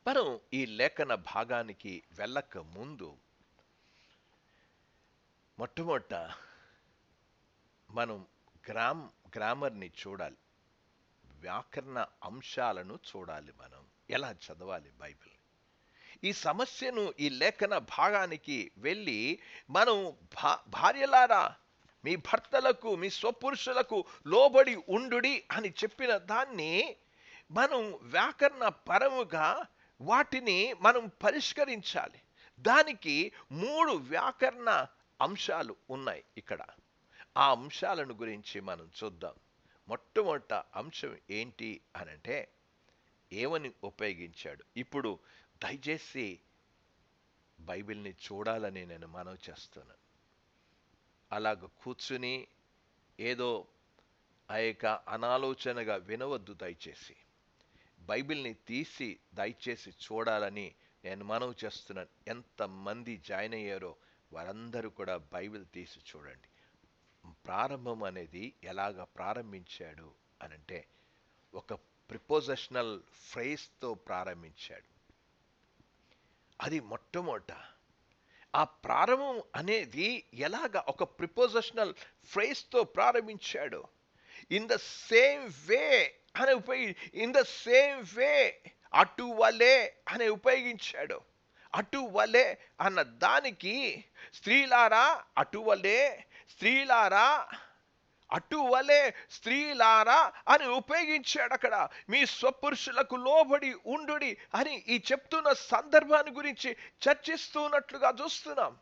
మనం ఈ లేఖన భాగానికి వెళ్ళక ముందు మొట్టమొదట మనం గ్రామర్ని చూడాలి. వ్యాకరణ అంశాలను చూడాలి. మనం ఎలా చదవాలి బైబిల్. ఈ సమస్యను ఈ లేఖన భాగానికి వెళ్ళి మనం భార్యలారా మీ భర్తలకు, మీ స్వపురుషులకు లోబడి ఉండుడి అని చెప్పిన దాన్ని మనం వ్యాకరణ పరముగా వాటిని మనం పరిష్కరించాలి. దానికి 3 వ్యాకరణ అంశాలు ఉన్నాయి ఇక్కడ. ఆ అంశాలను గురించి మనం చూద్దాం. మొట్టమొదట అంశం ఏంటి అనంటే ఏమని ఉపయోగించాడు. ఇప్పుడు దయచేసి బైబిల్ని చూడాలని నేను మనవి చేస్తున్నాను. అలాగ కూర్చుని ఏదో ఆ యొక్క అనాలోచనగా వినవద్దు. దయచేసి బైబిల్ని తీసి దయచేసి చూడాలని నేను మనవి చేస్తున్నాను. ఎంతమంది జాయిన్ అయ్యారో వారందరూ కూడా బైబిల్ తీసి చూడండి. ప్రారంభం అనేది ఎలాగ ప్రారంభించాడు అనంటే ఒక ప్రిపోజిషనల్ ఫ్రేజ్తో ప్రారంభించాడు. అది మొట్టమొదట. ఆ ప్రారంభం అనేది ఎలాగ ఒక ప్రిపోజిషనల్ ఫ్రేజ్తో ప్రారంభించాడు. ఇన్ ద సేమ్ వే అని ఇన్ ద సేమ్ వే, అటువలే అని ఉపయోగించాడు. అటువలే అన్న దానికి స్త్రీలారా అటువలే, స్త్రీలారా అటువలే, స్త్రీలారా అని ఉపయోగించాడు. అక్కడ మీ స్వపురుషులకు లోబడి ఉండుడి అని ఈ చెప్తున్న సందర్భాన్ని గురించి చర్చిస్తున్నట్లుగా చూస్తున్నాం.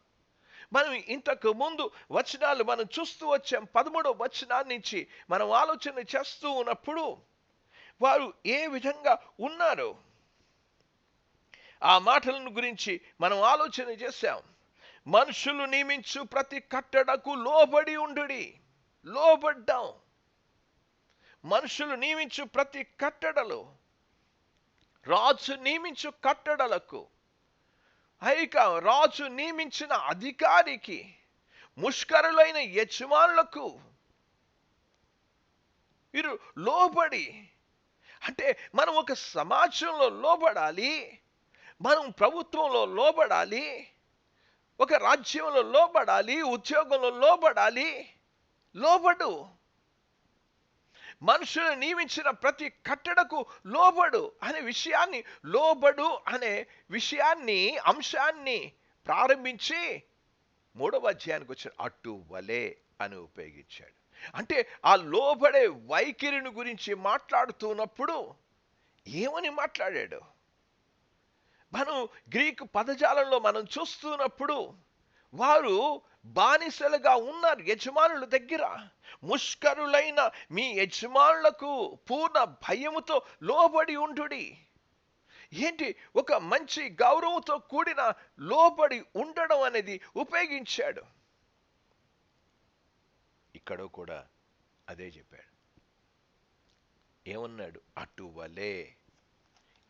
మనం ఇంతకు ముందు వచనాలు మనం చూస్తూ వచ్చాం. 13వ వచనాన్ని నుంచి మనం ఆలోచన చేస్తూ ఉన్నప్పుడు వారు ఏ విధంగా ఉన్నారు ఆ మాటలను గురించి మనం ఆలోచన చేశాం. మనుషులు నియమించు ప్రతి కట్టడకు లోబడి ఉండుడి. లోబడ్డాం. మనుషులు నియమించు ప్రతి కట్టడలు, రాజు నియమించు కట్టడలకు, రాజు నియమించిన అధికారికి, ముష్కరులైన యజమానులకు వీరు లోబడి. అంటే మనం ఒక సమాజంలో లోబడాలి, మనం ప్రభుత్వంలో లోబడాలి, ఒక రాజ్యంలో లోబడాలి, ఉద్యోగంలో లోబడాలి. లోబడు. మనుషులు నియమించిన ప్రతి కట్టడకు లోబడు అనే విషయాన్ని, లోబడు అనే విషయాన్ని, అంశాన్ని ప్రారంభించి 3వ అధ్యాయానికి వచ్చాడు. అటువలే అని ఉపయోగించాడు. అంటే ఆ లోబడే వైఖరిని గురించి మాట్లాడుతున్నప్పుడు ఏమని మాట్లాడాడు? మనం గ్రీకు పదజాలంలో మనం చూస్తున్నప్పుడు వారు బానిసలుగా ఉన్నారు యజమానుల దగ్గర. ముష్కరులైన మీ యజమానులకు పూర్ణ భయముతో లోబడి ఉండుడి. ఏంటి? ఒక మంచి గౌరవంతో కూడిన లోబడి ఉండడం అనేది ఉపయోగించాడు. ఇక్కడ కూడా అదే చెప్పాడు. ఏమన్నాడు? అటువలే.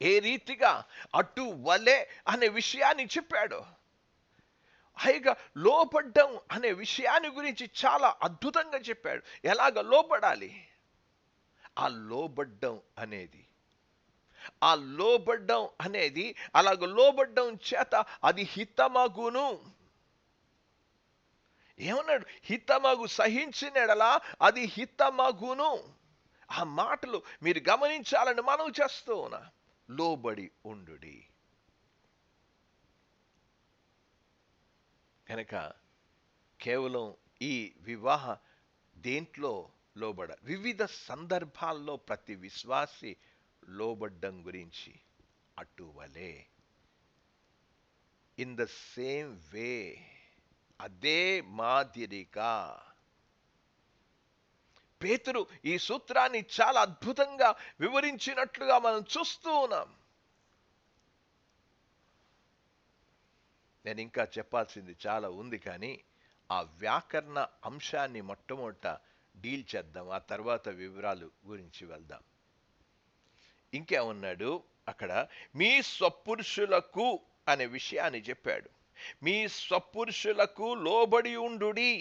ఏ రీతిగా? అటువలే అనే విషయాన్ని చెప్పాడు. పైగా లోబడ్డం అనే విషయాన్ని గురించి చాలా అద్భుతంగా చెప్పాడు. ఎలాగ లోబడాలి? ఆ లోబడ్డం అనేది అలాగ లోబడ్డం చేత అది హితమగును. ఏమన్నాడు? హితమగు, సహించినడలా అది హితమగును. ఆ మాటలు మీరు గమనించాలని మనం చేస్తూ ఉన్నా. లోబడి ఉండుడి. కనుక కేవలం ఈ వివాహ దేంట్లో లోబడ, వివిధ సందర్భాల్లో ప్రతి విశ్వాసి లోబడ్డం గురించి అటువలే. ఇన్ ద సేమ్ వే, అదే మాదిరిగా. పేతురు ఈ సూత్రాన్ని చాలా అద్భుతంగా వివరించినట్లుగా మనం చూస్తూ ఉన్నాం. నేను ఇంకా చెప్పాల్సింది చాలా ఉంది, కానీ ఆ వ్యాకరణ అంశాన్ని మొట్టమొదట డీల్ చేద్దాం, ఆ తర్వాత వివరాలు గురించి వెళ్దాం. ఇంకేమన్నాడు అక్కడ? మీ స్వపురుషులకు అనే విషయాన్ని చెప్పాడు. మీ స్వపురుషులకు లోబడి ఉండుడి.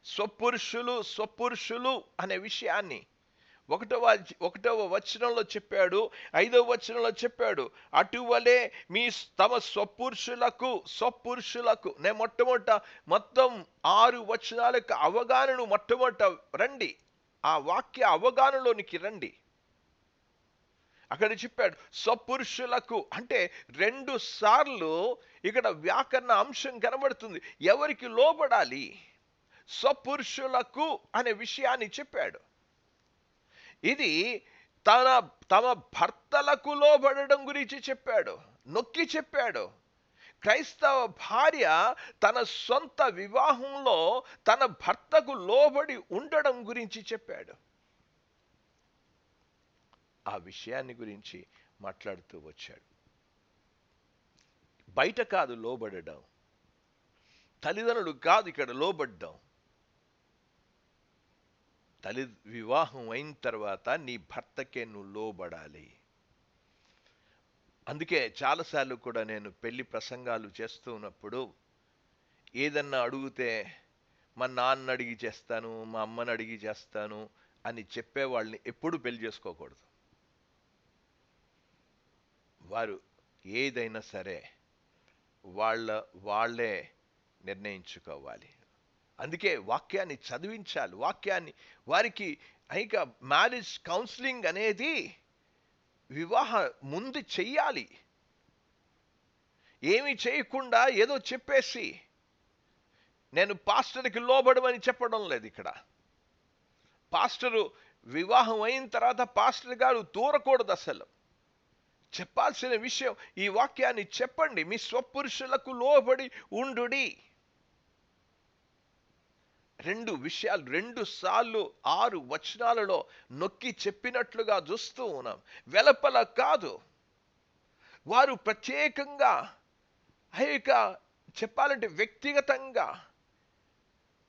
స్వపురుషులు అనే విషయాన్ని ఒకటవ వచనంలో చెప్పాడు, 5వ వచనంలో చెప్పాడు. అటువలే మీ తమ స్వపురుషులకు నేను మొత్తం 6 వచనాలకు అవగాహనను మొట్టమొదట రండి, ఆ వాక్య అవగాహనలోనికి రండి. అక్కడ చెప్పాడు స్వపురుషులకు అంటే 2 సార్లు ఇక్కడ వ్యాకరణ అంశం కనబడుతుంది. ఎవరికి లోబడాలి? స్వపురుషులకు అనే విషయాన్ని చెప్పాడు. ఇది తమ భర్తలకు లోబడడం గురించి చెప్పాడు, నొక్కి చెప్పాడు. క్రైస్తవ భార్య తన సొంత వివాహంలో తన భర్తకు లోబడి ఉండడం గురించి చెప్పాడు. ఆ విషయాన్ని గురించి మాట్లాడుతూ వచ్చాడు. బయట కాదు లోబడడం, తల్లిదండ్రులు కాదు ఇక్కడ లోబడ్డం. వివాహం అయిన తర్వాత నీ భర్తకే నువ్వు లోబడాలి. అందుకే చాలాసార్లు కూడా నేను పెళ్లి ప్రసంగాలు చేస్తూ ఉన్నప్పుడు ఏదన్నా అడిగితే మా నాన్న అడిగి చేస్తాను, మా అమ్మని అడిగి చేస్తాను అని చెప్పేవాళ్ళని ఎప్పుడు పెళ్లి చేసుకోకూడదు. వారు ఏదైనా సరే వాళ్ళే నిర్ణయించుకోవాలి. అందుకే వాక్యాన్ని చదివించాలి, వాక్యాన్ని వారికి. ఇంకా మ్యారేజ్ కౌన్సిలింగ్ అనేది వివాహ ముందు చెయ్యాలి. ఏమీ చేయకుండా ఏదో చెప్పేసి నేను పాస్టర్కి లోబడమని చెప్పడం లేదు ఇక్కడ. పాస్టరు వివాహం అయిన తర్వాత పాస్టర్ గారు దూరకూడదు. అసలు చెప్పాల్సిన విషయం ఈ వాక్యాన్ని చెప్పండి. మీ స్వపురుషులకు లోబడి ఉండుడి. 2 విషయాలు 2 సార్లు 6 వచనాలలో నొక్కి చెప్పినట్లుగా చూస్తూ ఉన్నాం. వెలపల కాదు, వారు ప్రత్యేకంగా చెప్పాలంటే వ్యక్తిగతంగా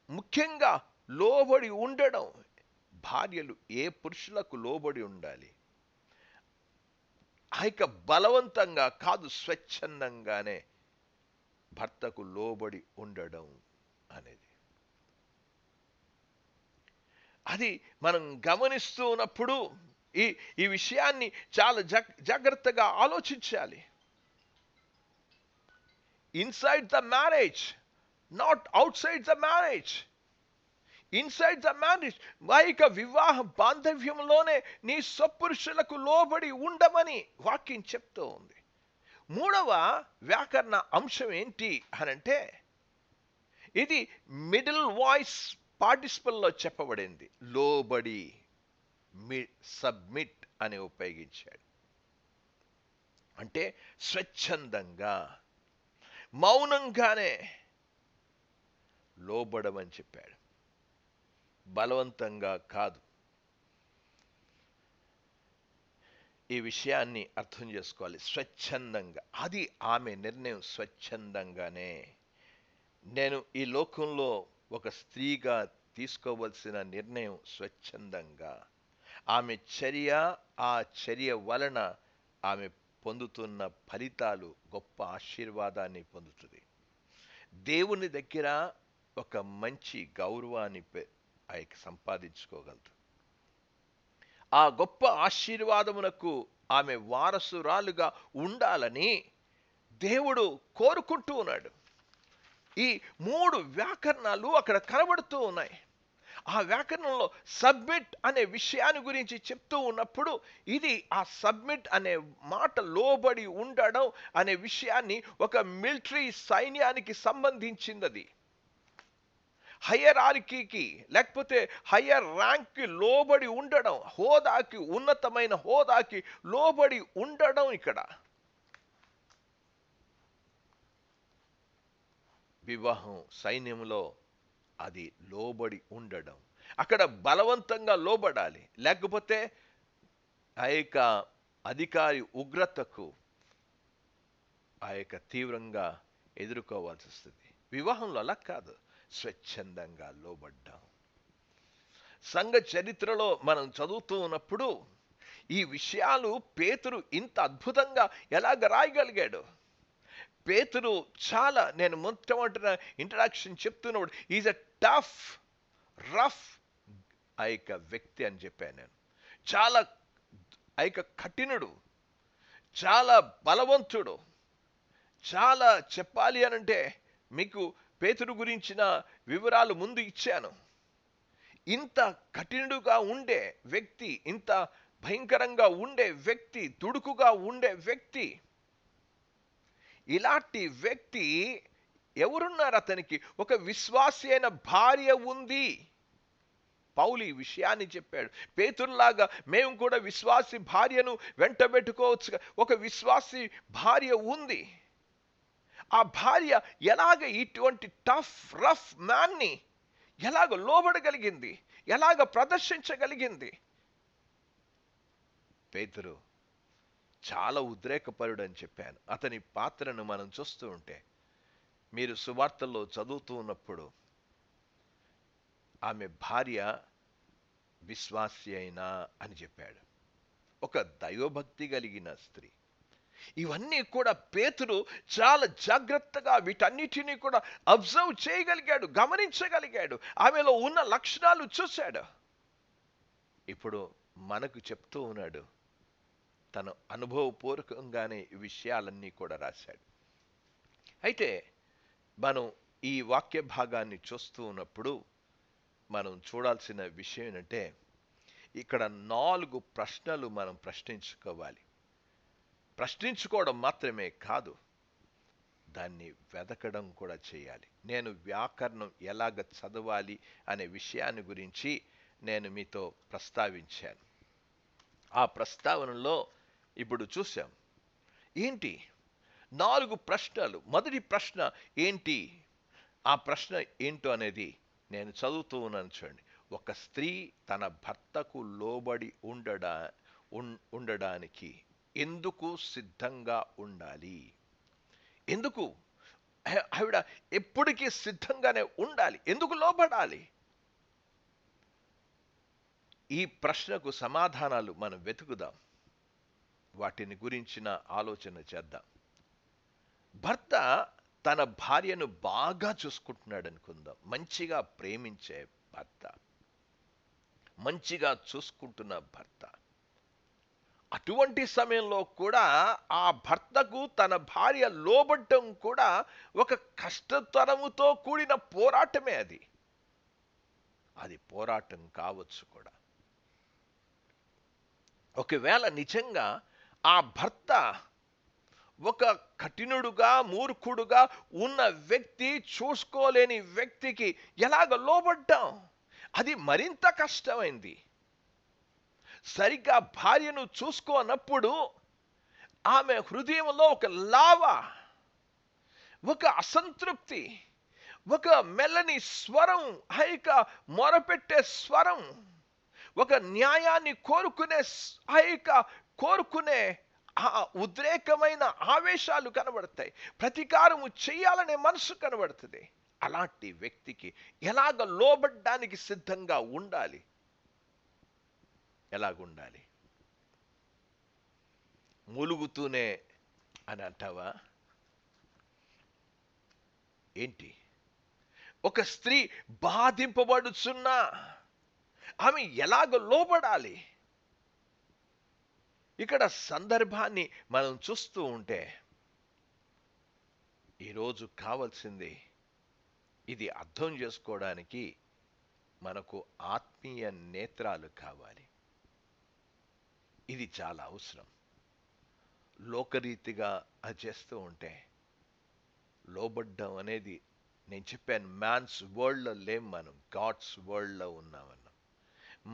ముఖ్యంగా లోబడి ఉండడం. భార్యలు ఏ పురుషులకు లోబడి ఉండాలి? బలవంతంగా కాదు, స్వచ్ఛందంగానే భర్తకు లోబడి ఉండడం అనేది. అది మనం గమనిస్తూ ఉన్నప్పుడు ఈ విషయాన్ని చాలా జాగ్రత్తగా ఆలోచించాలి. Inside the marriage, not out side the marriage. Inside the marriage, వివాహ బాంధవ్యంలోనే నీ స్వపురుషులకు లోబడి ఉండమని వాక్యం చెప్తూ ఉంది. 3వ వ్యాకరణ అంశం ఏంటి అనంటే, ఇది మిడిల్ వాయిస్ పార్టిసిపల్లో చెప్పబడింది. లోబడి, సబ్మిట్ అని ఉపయోగించాడు. అంటే స్వచ్ఛందంగా మౌనంగానే లోబడమని చెప్పాడు, బలవంతంగా కాదు. ఈ విషయాన్ని అర్థం చేసుకోవాలి. స్వచ్ఛందంగా, అది ఆమె నిర్ణయం. స్వచ్ఛందంగానే నేను ఈ లోకంలో ఒక స్త్రీగా తీసుకోవలసిన నిర్ణయం స్వచ్ఛందంగా. ఆమె ఆ చర్య వలన ఆమె పొందుతున్న ఫలితాలు గొప్ప ఆశీర్వాదాన్ని పొందుతుంది. దేవుని దగ్గర ఒక మంచి గౌరవాన్ని సంపాదించుకోగలదు. ఆ గొప్ప ఆశీర్వాదమునకు ఆమె వారసురాలుగా ఉండాలని దేవుడు కోరుకుంటూ ఉన్నాడు. ఈ 3 వ్యాకరణాలు అక్కడ కనబడుతూ ఉన్నాయి. ఆ వ్యాకరణంలో సబ్మిట్ అనే విషయాన్ని గురించి చెప్తూ ఉన్నప్పుడు, ఇది ఆ సబ్మిట్ అనే మాట, లోబడి ఉండడం అనే విషయాన్ని ఒక మిలిటరీ సైన్యానికి సంబంధించింది. హయ్యర్ ఆర్కీకి లేకపోతే హయ్యర్ ర్యాంక్కి లోబడి ఉండడం, హోదాకి, ఉన్నతమైన హోదాకి లోబడి ఉండడం. ఇక్కడ వివాహం సైన్యంలో అది లోబడి ఉండడం. అక్కడ బలవంతంగా లోబడాలి. లేకపోతే ఆ యొక్క అధికారి ఉగ్రతకు తీవ్రంగా ఎదుర్కోవాల్సి వస్తుంది. వివాహంలో అలా కాదు, స్వచ్ఛందంగా లోబడ్డాం. సంఘ చరిత్రలో మనం చదువుతూ ఉన్నప్పుడు ఈ విషయాలు పేతురు ఇంత అద్భుతంగా ఎలాగ రాయగలిగాడు. పేతురు చాలా, నేను మొట్టమొదట ఇంట్రడక్షన్ చెప్తున్నప్పుడు ఈజ్ అ టఫ్ రఫ్ వ్యక్తి అని చెప్పాను నేను. చాలా కఠినుడు, చాలా బలవంతుడు. చాలా చెప్పాలి అనంటే మీకు పేతురు గురించిన వివరాలు ముందు ఇచ్చాను. ఇంత కఠినుడుగా ఉండే వ్యక్తి, ఇంత భయంకరంగా ఉండే వ్యక్తి, దుడుకుగా ఉండే వ్యక్తి, ఇలాంటి వ్యక్తి ఎవరున్నారు అతనికి? ఒక విశ్వాసి అయిన భార్య ఉంది. పౌలు ఈ విషయాన్ని చెప్పాడు. పేతురులాగా మేము కూడా విశ్వాసి భార్యను వెంటబెట్టుకోవచ్చు. ఒక విశ్వాసి భార్య ఉంది. ఆ భార్య ఎలాగ ఇటువంటి టఫ్ రఫ్ మ్యాన్ని ఎలాగ లోబడగలిగింది, ఎలాగ ప్రదర్శించగలిగింది? పేతురు చాలా ఉద్రేకపరుడు అని చెప్పాను. అతని పాత్రను మనం చూస్తూ ఉంటే, మీరు సువార్తల్లో చదువుతూ ఉన్నప్పుడు ఆమె భార్య విశ్వాసి అయినా అని చెప్పాడు. ఒక దైవభక్తి కలిగిన స్త్రీ. ఇవన్నీ కూడా పేతురు చాలా జాగ్రత్తగా వీటన్నిటినీ కూడా అబ్జర్వ్ చేయగలిగాడు, గమనించగలిగాడు. ఆమెలో ఉన్న లక్షణాలు చూశాడు. ఇప్పుడు మనకు చెప్తూ ఉన్నాడు. తను అనుభవపూర్వకంగానే ఈ విషయాలన్నీ కూడా రాశాడు. అయితే మనం ఈ వాక్య భాగాన్ని చూస్తూ ఉన్నప్పుడు మనం చూడాల్సిన విషయం ఏంటంటే, ఇక్కడ 4 ప్రశ్నలు మనం ప్రశ్నించుకోవాలి. ప్రశ్నించుకోవడం మాత్రమే కాదు, దాన్ని వెతకడం కూడా చేయాలి. నేను వ్యాకరణం ఎలాగ చదవాలి అనే విషయాన్ని గురించి నేను మీతో ప్రస్తావించాను. ఆ ప్రస్తావనలో ఇప్పుడు చూసాం. ఏంటి 4 ప్రశ్నలు. మొదటి ప్రశ్న ఏంటి? ఆ ప్రశ్న ఏంటో అనేది నేను చదువుతూ ఉన్నాను, చూడండి. ఒక స్త్రీ తన భర్తకు లోబడి ఉండడానికి ఎందుకు సిద్ధంగా ఉండాలి? ఎందుకు ఆవిడ ఎప్పటికీ సిద్ధంగానే ఉండాలి? ఎందుకు లోబడాలి? ఈ ప్రశ్నకు సమాధానాలు మనం వెతుకుదాం. వాటిని గురించిన ఆలోచన చేద్దాం. భర్త తన భార్యను బాగా చూసుకుంటున్నాడు అనుకుందాం. మంచిగా ప్రేమించే భర్త, మంచిగా చూసుకుంటున్న భర్త. అటువంటి సమయంలో కూడా ఆ భర్తకు తన భార్య లోబడ్డం కూడా ఒక కష్టతరముతో కూడిన పోరాటమే. అది పోరాటం కావచ్చు కూడా. ఒకవేళ నిజంగా ఆ భర్త ఒక కఠినుడుగా, మూర్ఖుడుగా ఉన్న వ్యక్తి, చూసుకోలేని వ్యక్తికి ఎలాగ లోబడ్డాం? అది మరింత కష్టమైంది. సరిగ్గా భార్యను చూసుకోనప్పుడు ఆమె హృదయంలో ఒక లావ, ఒక అసంతృప్తి, ఒక మెల్లని స్వరం, మొరపెట్టే స్వరం, ఒక న్యాయాన్ని కోరుకునే ఆ ఉద్రేకమైన ఆవేశాలు కనబడతాయి. ప్రతీకారము చేయాలనే మనసు కనబడుతుంది. అలాంటి వ్యక్తికి ఎలాగ లోబడ్డానికి సిద్ధంగా ఉండాలి? ఎలాగుండాలి? మూలుగుతూనే అని అంటావా? ఏంటి? ఒక స్త్రీ బాధింపబడుచున్నా ఆమె ఎలాగ లోబడాలి? ఇక్కడ సందర్భాన్ని మనం చూస్తూ ఉంటే ఈరోజు కావాల్సింది, ఇది అర్థం చేసుకోవడానికి మనకు ఆత్మీయ నేత్రాలు కావాలి. ఇది చాలా అవసరం. లోకరీతిగా అది చేస్తూ ఉంటే లోబడ్డం అనేది, నేను చెప్పాను, మ్యాన్స్ వరల్డ్లో లేం మనం, గాడ్స్ వరల్డ్లో ఉన్నామన్నాం.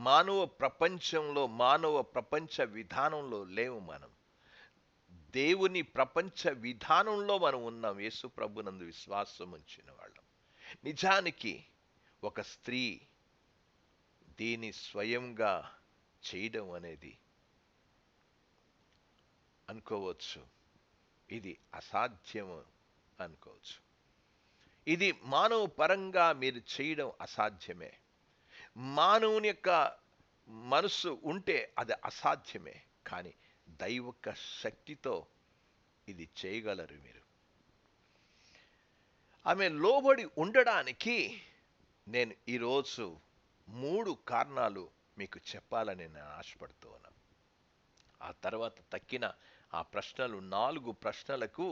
మానవ ప్రపంచంలో, మానవ ప్రపంచ విధానంలో లేవు మనం. దేవుని ప్రపంచ విధానంలో మనం ఉన్నాం. యేసు ప్రభునందు విశ్వాసం ఉంచిన వాళ్ళం. నిజానికి ఒక స్త్రీ దీని స్వయంగా చేయడం అనేది అనుకోవచ్చు, ఇది అసాధ్యము అనుకోవచ్చు. ఇది మానవ పరంగా మీరు చేయడం అసాధ్యమే. మానవుని యొక్క మనస్సు ఉంటే అది అసాధ్యమే. కానీ దైవిక శక్తితో ఇది చేయగలరు మీరు. ఆమె లోబడి ఉండడానికి నేను ఈరోజు 3 కారణాలు మీకు చెప్పాలని నేను ఆశపడుతూ ఉన్నాను. ఆ తర్వాత తక్కిన ఆ ప్రశ్నలు 4 ప్రశ్నలకు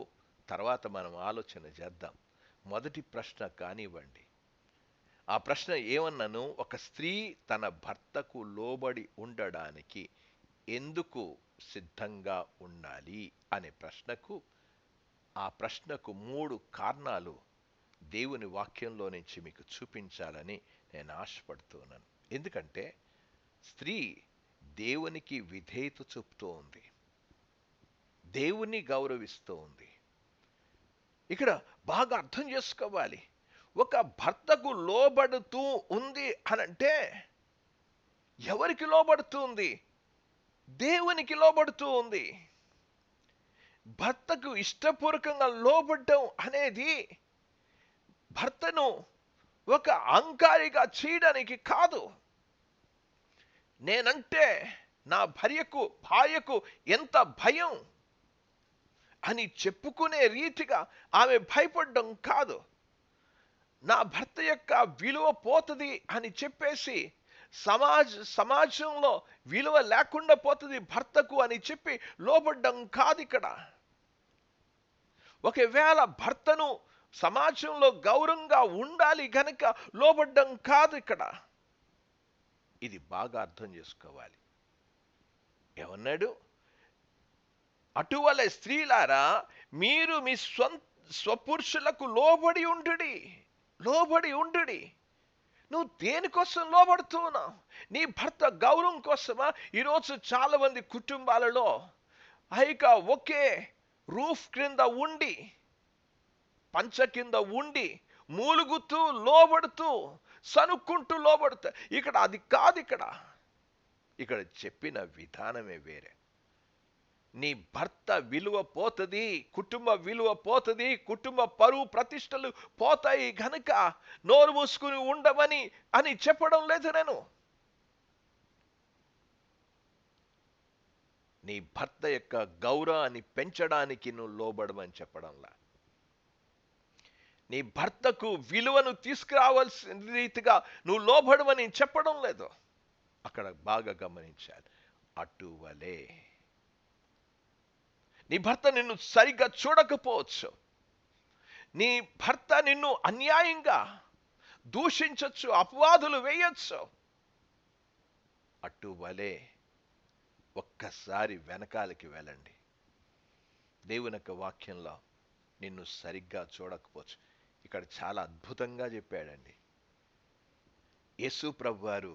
తర్వాత మనం ఆలోచన చేద్దాం. మొదటి ప్రశ్న కానివ్వండి. ఆ ప్రశ్న ఏమన్నాను, ఒక స్త్రీ తన భర్తకు లోబడి ఉండడానికి ఎందుకు సిద్ధంగా ఉండాలి అనే ప్రశ్నకు, ఆ ప్రశ్నకు 3 కారణాలు దేవుని వాక్యంలో నుంచి మీకు చూపించాలని నేను ఆశపడుతున్నాను. ఎందుకంటే స్త్రీ దేవునికి విధేయత చూపుతూ ఉంది, దేవుని గౌరవిస్తూ ఉంది. ఇక్కడ బాగా అర్థం చేసుకోవాలి. ఒక భర్తకు లోబడుతూ ఉంది అనంటే ఎవరికి లోబడుతూ ఉంది? దేవునికి లోబడుతూ ఉంది. భర్తకు ఇష్టపూర్వకంగా లోబడ్డం అనేది భర్తను ఒక అహంకారిగా చేయడానికి కాదు. నేనంటే నా భార్యకు ఎంత భయం అని చెప్పుకునే రీతిగా ఆమె భయపడడం కాదు. నా భర్త యొక్క విలువ పోతుంది అని చెప్పేసి సమాజంలో విలువ లేకుండా పోతుంది భర్తకు అని చెప్పి లోబడ్డం కాదు ఇక్కడ. ఒకవేళ భర్తను సమాజంలో గౌరవంగా ఉండాలి గనక లోబడ్డం కాదు ఇక్కడ. ఇది బాగా అర్థం చేసుకోవాలి. ఏమన్నాడు? అటువలే స్త్రీలారా మీరు మీ స్వపురుషులకు లోబడి ఉండుడి. నువ్వు దేనికోసం లోబడుతున్నావు? నీ భర్త గౌరవం కోసమా? ఈరోజు చాలా మంది కుటుంబాలలో ఒకే రూఫ్ క్రింద ఉండి, పంచ కింద ఉండి, మూలుగుతూ లోబడుతూ సనుక్కుంటూ లోబడుతా. ఇక్కడ అది కాదు. ఇక్కడ చెప్పిన విధానమే వేరే. నీ భర్త విలువ పోతుంది, కుటుంబ విలువ పోతుంది, కుటుంబ పరువు ప్రతిష్టలు పోతాయి గనుక నోరు మూసుకుని ఉండమని అని చెప్పడం లేదు నేను. నీ భర్త యొక్క గౌరవాన్ని పెంచడానికి నువ్వు లోబడమని చెప్పడంలా, నీ భర్తకు విలువను తీసుకురావాల్సిన రీతిగా నువ్వు లోబడమని చెప్పడం లేదు. అక్కడ బాగా గమనించాలి. అటువలే నీ భర్త నిన్ను సరిగ్గా చూడకపోవచ్చు, నీ భర్త నిన్ను అన్యాయంగా దూషించచ్చు, అపవాదులు వేయచ్చు. అటువలే ఒక్కసారి వెనకాలకి వెళ్ళండి. దేవుని యొక్క వాక్యంలో నిన్ను సరిగ్గా చూడకపోవచ్చు. ఇక్కడ చాలా అద్భుతంగా చెప్పాడండి యేసు ప్రభువారు.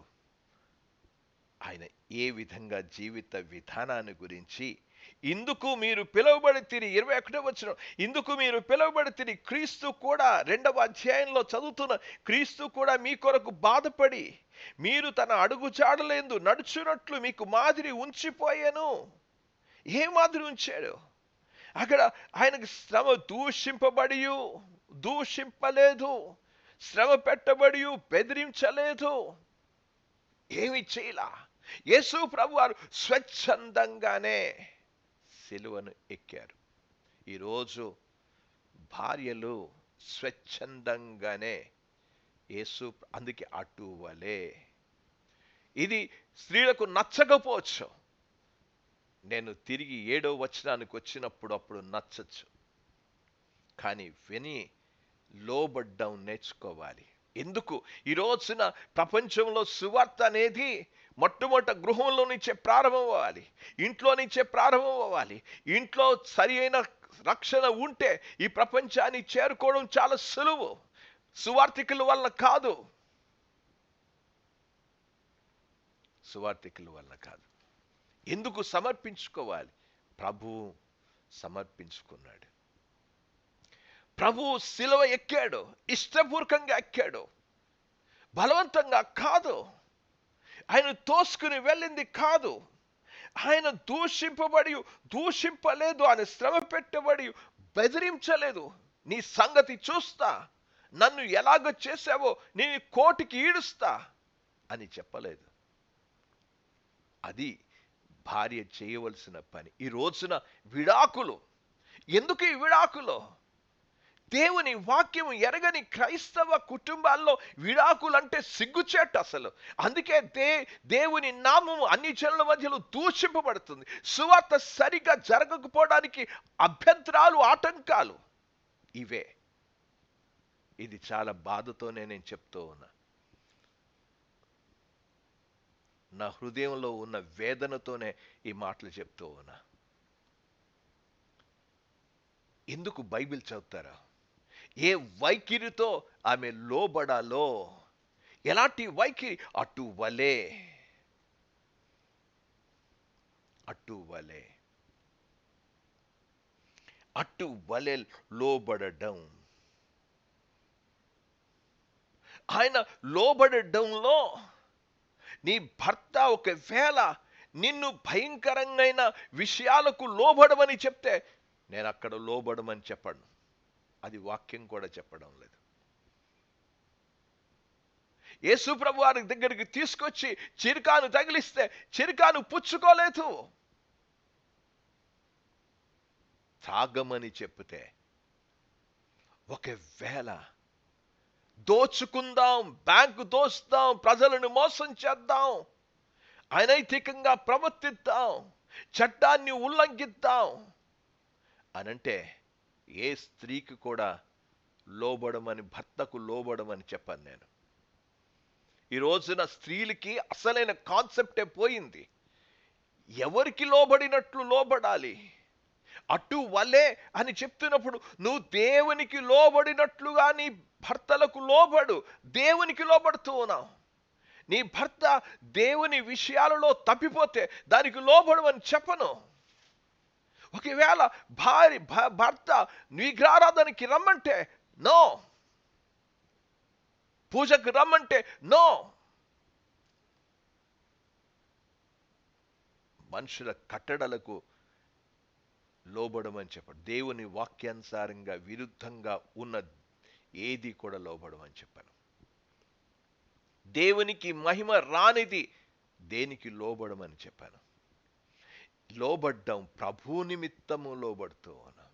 ఆయన ఏ విధంగా జీవిత విధానాన్ని గురించి, ఇందుకు మీరు పిలువబడితిరి, 21వ వచనం, ఇందుకు మీరు పిలువబడితిరి, క్రీస్తు కూడా 2వ అధ్యాయంలో చదువుతున్న క్రీస్తు కూడా మీ కొరకు బాధపడి మీరు తన అడుగుజాడలందు నడుచున్నట్లు మీకు మాదిరి ఉంచిపోయాను. ఏ మాదిరి ఉంచాడు? అక్కడ ఆయనకు శ్రమ దూషింపలేదు, శ్రమ పెట్టబడి బెదిరించలేదు, ఏమి చేయలా. యేసు ప్రభువారు స్వచ్ఛందంగానే సిలువను ఎక్కారు. ఈరోజు భార్యలు స్వచ్ఛందంగానే అందుకే అటువలే. ఇది స్త్రీలకు నచ్చకపోవచ్చు. నేను తిరిగి 7వ వచనానికి వచ్చినప్పుడు అప్పుడు నచ్చచ్చు. కానీ విని లోబడ్డం నేర్చుకోవాలి. ఎందుకు? ఈ రోజున ప్రపంచంలో సువార్త అనేది మొట్టమొదట గృహంలో నుంచే ప్రారంభం అవ్వాలి, ఇంట్లో నుంచే ప్రారంభం అవ్వాలి. ఇంట్లో సరి అయిన రక్షణ ఉంటే ఈ ప్రపంచాన్ని చేరుకోవడం చాలా సులువు. సువార్థికుల వల్ల కాదు. ఎందుకు సమర్పించుకోవాలి? ప్రభు సమర్పించుకున్నాడు. ప్రభు శిలువ ఎక్కాడు, ఇష్టపూర్వకంగా ఎక్కాడు, బలవంతంగా కాదు. ఆయన తోసుకుని వెళ్ళింది కాదు. ఆయన దూషింపలేదు, ఆయన శ్రమ పెట్టబడి బెదిరించలేదు. నీ సంగతి చూస్తా, నన్ను ఎలాగ చేశావో నేను కోటికి ఈడుస్తా అని చెప్పలేదు. అది భార్య చేయవలసిన పని. ఈ రోజున విడాకులు ఎందుకు? ఈ విడాకులు దేవుని వాక్యం ఎరగని క్రైస్తవ కుటుంబాల్లో విడాకులంటే సిగ్గుచేట అసలు. అందుకే దేవుని నామము అన్ని జనుల మధ్యలో దూషింపబడుతుంది. సువార్త సరిగా జరగకపోవడానికి అభ్యంతరాలు, ఆటంకాలు ఇవే. ఇది చాలా బాధతోనే నేను చెప్తూ ఉన్నా. నా హృదయంలో ఉన్న వేదనతోనే ఈ మాటలు చెప్తూ ఉన్నా. ఎందుకు బైబిల్ చదువుతారా? ఏ వైఖరితో ఆమె లోబడాలో, ఎలాంటి వైఖరి? అటువలే లోబడడం. ఆయన లోబడడంలో నీ భర్త ఒకవేళ నిన్ను భయంకరమైన విషయాలకు లోబడమని చెప్తే, నేను అక్కడ లోబడమని చెప్పను. అది వాక్యం కూడా చెప్పడం లేదు. యేసు ప్రభు వారి దగ్గరికి తీసుకొచ్చి చిరుకాను తగిలిస్తే చిరుకాను పుచ్చుకోలేదు. తాగమని చెప్తే, ఒకవేళ దోచుకుందాం, బ్యాంకు దోచుదాం, ప్రజలను మోసం చేద్దాం, అనైతికంగా ప్రవర్తిద్దాం, చట్టాన్ని ఉల్లంఘిద్దాం అనంటే ఏ స్త్రీకి కూడా లోబడమని, భర్తకు లోబడమని చెప్పను నేను. ఈ రోజున స్త్రీలకి అసలైన కాన్సెప్టే పోయింది. ఎవరికి లోబడినట్లు లోబడాలి. అటువలే అని చెప్తున్నప్పుడు నువ్వు దేవునికి లోబడినట్లుగా నీ భర్తలకు లోబడు. దేవునికి లోబడుతూ ఉన్నావు. నీ భర్త దేవుని విషయాలలో తప్పిపోతే దానికి లోబడమని చెప్పను. ఒకవేళ భర్త విగ్రహారాధనకి రమ్మంటే నో, పూజకు రమ్మంటే నో. మనుషుల కట్టడలకు లోబడమని చెప్పడు. దేవుని వాక్యానుసారంగా విరుద్ధంగా ఉన్న ఏది కూడా లోబడమని చెప్పాను. దేవునికి మహిమ రానిది దేనికి లోబడమని చెప్పాను. లోబడ్డం ప్రభు నిమిత్తము లోబడుతూ ఉన్నాం.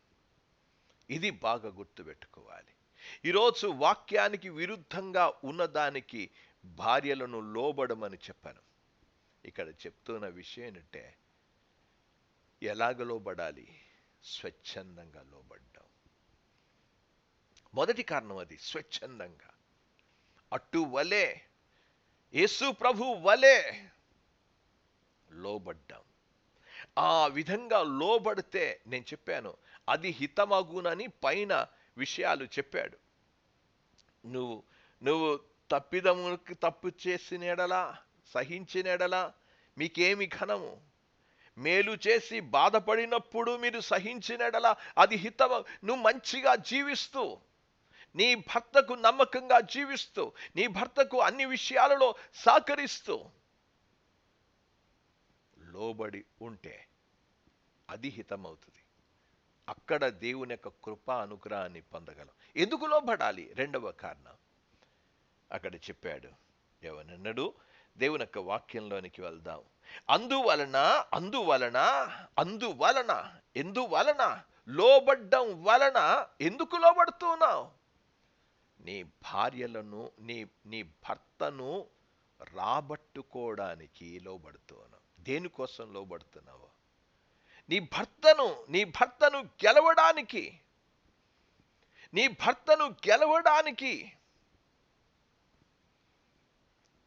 ఇది బాగా గుర్తుపెట్టుకోవాలి. ఈరోజు వాక్యానికి విరుద్ధంగా ఉన్నదానికి భార్యలను లోబడమని చెప్పాను. ఇక్కడ చెప్తున్న విషయం ఏంటంటే, ఎలాగ లోబడాలి? స్వచ్ఛందంగా లోబడ్డాం. మొదటి కారణం అది, స్వచ్ఛందంగా. అటువలే, యేసు ప్రభు వలే లోబడ్డాం. ఆ విధంగా లోబడితే, నేను చెప్పాను అది హితమగునని పైన విషయాలు చెప్పాడు. నువ్వు తప్పు చేసిన ఎడలా, సహించిన ఎడలా మీకేమి ఘనము? మేలు చేసి బాధపడినప్పుడు మీరు సహించిన ఎడలా అది హితమ. నువ్వు మంచిగా జీవిస్తూ, నీ భర్తకు నమ్మకంగా జీవిస్తూ, నీ భర్తకు అన్ని విషయాలలో సహకరిస్తూ లోబడి ఉంటే అది హితమవుతుంది. అక్కడ దేవుని యొక్క కృపా అనుగ్రహాన్ని పొందగలం. ఎందుకు లోబడాలి? రెండవ కారణం అక్కడ చెప్పాడు. ఎవనన్నాడు? దేవుని యొక్క వాక్యంలోనికి వెళ్దాం. ఎందువలన లోబడ్డం వలన. ఎందుకు లోబడుతున్నావు? నీ భార్యలను, నీ భర్తను రాబట్టుకోవడానికి లోబడుతున్నావు. దేనికోసం లోబడుతున్నావు? నీ భర్తను గెలవడానికి. నీ భర్తను గెలవడానికి